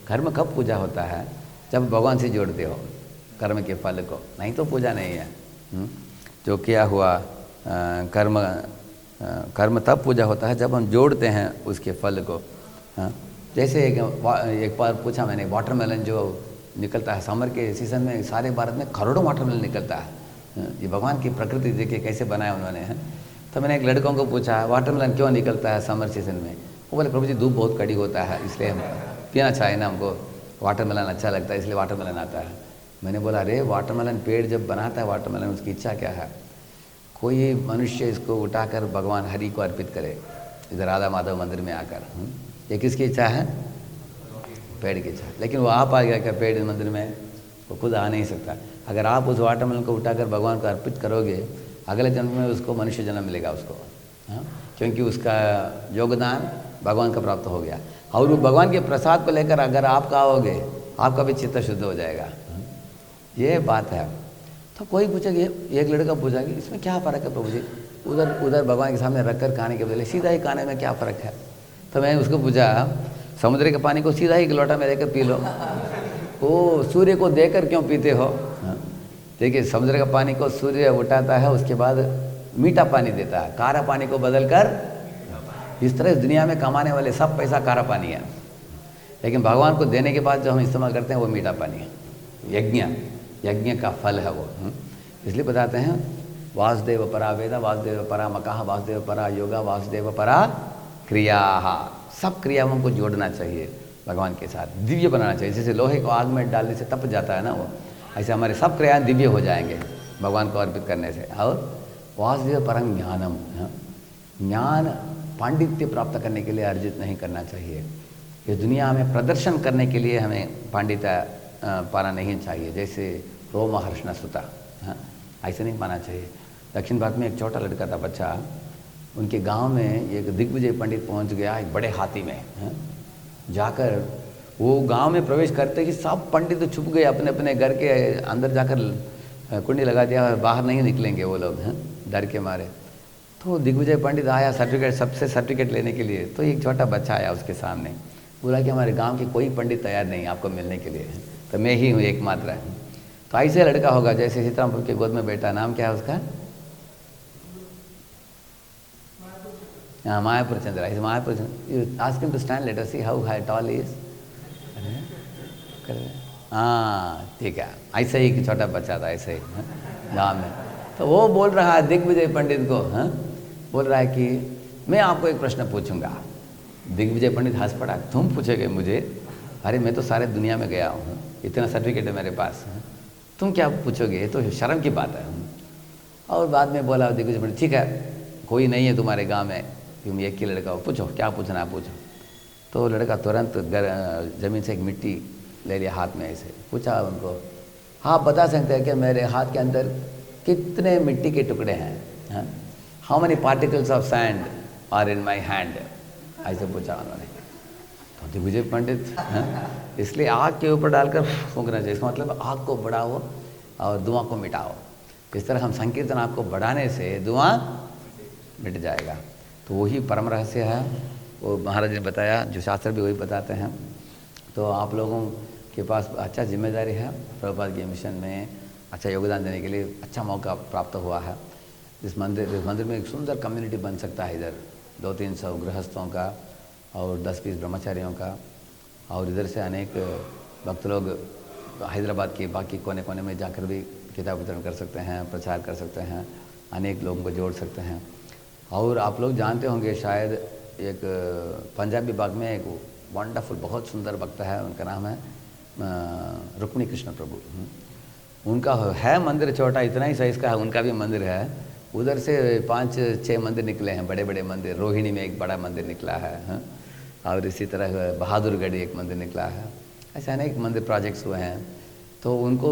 A: कर्म कब पूजा होता है? जब भगवान से जोड़ते हो कर्म के फल को, नहीं तो पूजा नहीं है। जो किया हुआ कर्म तब पूजा होता है जब हम जोड़ते हैं उसके फल को। हाँ, जैसे एक बार पूछा मैंने, वाटरमेलन जो निकलता है समर के सीज़न में, सारे भारत में करोड़ों वाटरमेलन निकलता है। ये भगवान की प्रकृति देखिए कैसे बनाया उन्होंने, हैं। तो मैंने एक लड़कों को पूछा वाटरमेलन क्यों निकलता है समर सीज़न में? वो बोले प्रभु जी धूप बहुत कड़ी होता है, इसलिए हम पीना चाहिए ना, हमको वाटरमेलन अच्छा लगता है इसलिए वाटरमेलन आता है। मैंने बोला अरे वाटरमेलन पेड़ जब बनाता है वाटरमेलन, उसकी इच्छा क्या है? कोई मनुष्य इसको उठाकर भगवान हरि को अर्पित करे इधर राधा माधव मंदिर में आकर। ये किसकी इच्छा है? पेड़ की इच्छा। लेकिन वो आप आ गया क्या पेड़ मंदिर में? वो खुद आ नहीं सकता। अगर आप उस वाटरमेलन को उठाकर भगवान को अर्पित करोगे, अगले जन्म में उसको मनुष्य जन्म मिलेगा उसको, हाँ, क्योंकि उसका योगदान भगवान का प्राप्त हो गया। और वो भगवान के प्रसाद को लेकर अगर आप आओगे, आपका भी चित्त शुद्ध हो जाएगा। ये बात है। तो कोई पूछेगा, एक लड़का पूछा कि इसमें क्या फ़र्क है प्रभु जी, उधर भगवान के सामने रख कर खाने के बदले सीधा ही खाने में क्या फ़र्क है? तो मैं उसको पूछा, समुद्र के पानी को सीधा ही लोटा में लेकर पी लो, ओ सूर्य को देकर क्यों पीते हो? देखिए समुद्र का पानी को सूर्य उठाता है, उसके बाद मीठा पानी देता है, कारा पानी को बदल कर। इस तरह इस दुनिया में कमाने वाले सब पैसा कारा पानी है, लेकिन भगवान को देने के बाद जो हम इस्तेमाल करते हैं वो मीठा पानी है। यज्ञ का फल है वो। इसलिए बताते हैं वासुदेव परा वेदा, वासुदेव परा मकाह, वासुदेव परा योगा, वासुदेव परा क्रिया। सब क्रियाओं को जोड़ना चाहिए भगवान के साथ, दिव्य बनाना चाहिए। जैसे लोहे को आग में डालने से तप जाता है ना, वो ऐसे हमारे सब क्रियाएं दिव्य हो जाएंगे भगवान को अर्पित करने से। और वासुदेव परम ज्ञानम, ज्ञान पांडित्य प्राप्त करने के लिए अर्जित नहीं करना चाहिए। इस दुनिया में प्रदर्शन करने के लिए हमें पांडित्य पाना नहीं चाहिए। जैसे रोम हर्षण सुता, हाँ, ऐसे नहीं पाना चाहिए। दक्षिण भारत में एक छोटा लड़का था, बच्चा, उनके गांव में एक दिग्विजय पंडित पहुंच गया एक बड़े हाथी में। हाँ, जाकर वो गांव में प्रवेश करते ही सब पंडित छुप गए अपने अपने घर के अंदर, जाकर कुंडी लगा दिया और बाहर नहीं निकलेंगे वो लोग, हाँ, डर के मारे। तो दिग्विजय पंडित आया सबसे सर्टिफिकेट लेने के लिए। तो एक छोटा बच्चा आया उसके सामने, बोला कि हमारे गांव के कोई पंडित तैयार नहीं आपको मिलने के लिए, तो मैं ही हूँ एकमात्र। तो ऐसे लड़का होगा जैसे सीतारामपुर के गोद में बैठा, नाम क्या है उसका? हाँ, मायापुर चंद्र। ऐसे Mayapur Chandra, ask him to stand, let us see how high tall he is. हाँ ठीक है, ऐसे ही कि छोटा बच्चा था ऐसे ही गाँव में। तो वो बोल रहा है दिग्विजय पंडित को, हाँ, बोल रहा है कि मैं आपको एक प्रश्न पूछूंगा। दिग्विजय पंडित हंस पड़ा, तुम पूछोगे मुझे? अरे मैं तो सारे दुनिया में गया हूँ, इतना सर्टिफिकेट है मेरे पास, तुम क्या पूछोगे? ये तो शर्म की बात है। और बाद में बोला दिग्विजय पंडित, ठीक है कोई नहीं है तुम्हारे गांव में, तुम एक ही लड़का हो, पूछो क्या पूछना है पूछो। तो लड़का तुरंत ज़मीन से एक मिट्टी ले लिया हाथ में, ऐसे पूछा उनको, हाँ बता सकते हैं कि मेरे हाथ के अंदर कितने मिट्टी के टुकड़े हैं? How many particles of sand are in my hand? ऐसे पूछा उन्होंने। तो दिग्विजय पंडित, इसलिए आग के ऊपर डालकर फूंकना चाहिए, इसका मतलब आग को बढ़ाओ और धुआं को मिटाओ। इस तरह हम संकीर्तन आग को बढ़ाने से धुआं मिट जाएगा। तो वही परम रहस्य है, वो महाराज ने बताया, जो शास्त्र भी वही बताते हैं। तो आप लोगों के पास अच्छा जिम्मेदारी है, प्रभुपाद के मिशन में अच्छा योगदान देने के लिए अच्छा मौका प्राप्त हुआ है। इस मंदिर में एक सुंदर कम्युनिटी बन सकता है, इधर 200-300 गृहस्थों का और 10-20 ब्रह्मचारियों का, और इधर से अनेक भक्त लोग हैदराबाद के बाकी कोने कोने में जाकर भी किताब वितरण कर सकते हैं, प्रचार कर सकते हैं, अनेक लोगों को जोड़ सकते हैं। और आप लोग जानते होंगे शायद, एक पंजाबी बाग में एक वंडरफुल बहुत सुंदर भक्त है, उनका नाम है रुक्मिणी कृष्ण प्रभु। उनका है मंदिर छोटा, इतना ही साइज़ का है, उनका भी मंदिर है। उधर से 5-6 मंदिर निकले हैं, बड़े बड़े मंदिर। रोहिणी में एक बड़ा मंदिर निकला है, और इसी तरह बहादुरगढ़ एक मंदिर निकला है। ऐसे अनेक मंदिर प्रोजेक्ट्स हुए हैं। तो उनको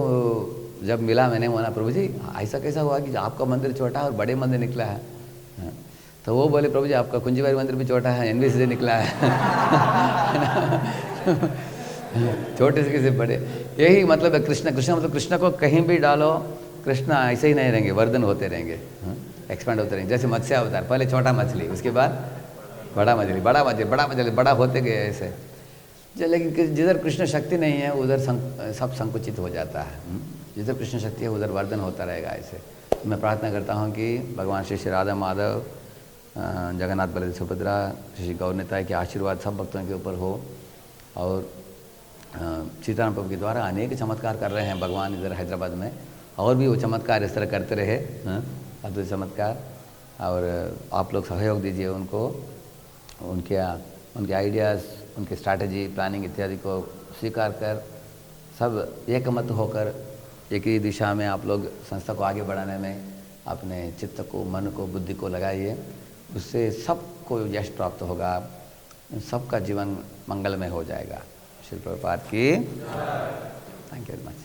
A: जब मिला मैंने, बोला प्रभु जी ऐसा कैसा हुआ कि आपका मंदिर छोटा और बड़े मंदिर निकला है? तो वो बोले प्रभु जी आपका कुंजीबारी मंदिर भी छोटा है, NVC से निकला है। छोटे से किसी बड़े, यही मतलब है कृष्ण। कृष्ण मतलब कृष्ण को कहीं भी डालो, कृष्ण ऐसे ही नहीं रहेंगे, वर्धन होते रहेंगे, एक्सपेंड होते रहेंगे। जैसे मत्स्य अवतार, पहले छोटा मछली, उसके बाद बड़ा मछली, बड़ा मछली, बड़ा मछली, बड़ा होते गए ऐसे। लेकिन जिधर कृष्ण शक्ति नहीं है उधर सब संकुचित हो जाता है। जिधर कृष्ण शक्ति है उधर वर्धन होता रहेगा ऐसे। मैं प्रार्थना करता हूँ कि भगवान श्री श्री राधा माधव, जगन्नाथ बलदेव सुभद्रा, श्री गौर निताई के आशीर्वाद सब भक्तों के ऊपर हो। और सीताराम प्रभु के द्वारा अनेक चमत्कार कर रहे हैं भगवान इधर हैदराबाद में, और भी वो चमत्कार इस तरह करते रहे, अद्भुत चमत्कार। और आप लोग सहयोग दीजिए उनको, उनके आइडियाज़, उनकी स्ट्रैटेजी, प्लानिंग इत्यादि को स्वीकार कर सब एक मत होकर एक ही दिशा में आप लोग संस्था को आगे बढ़ाने में अपने चित्त को, मन को, बुद्धि को लगाइए। उससे सबको यश प्राप्त होगा, सबका जीवन मंगलमय हो जाएगा। श्री प्रभुपाद की। Thank you very much.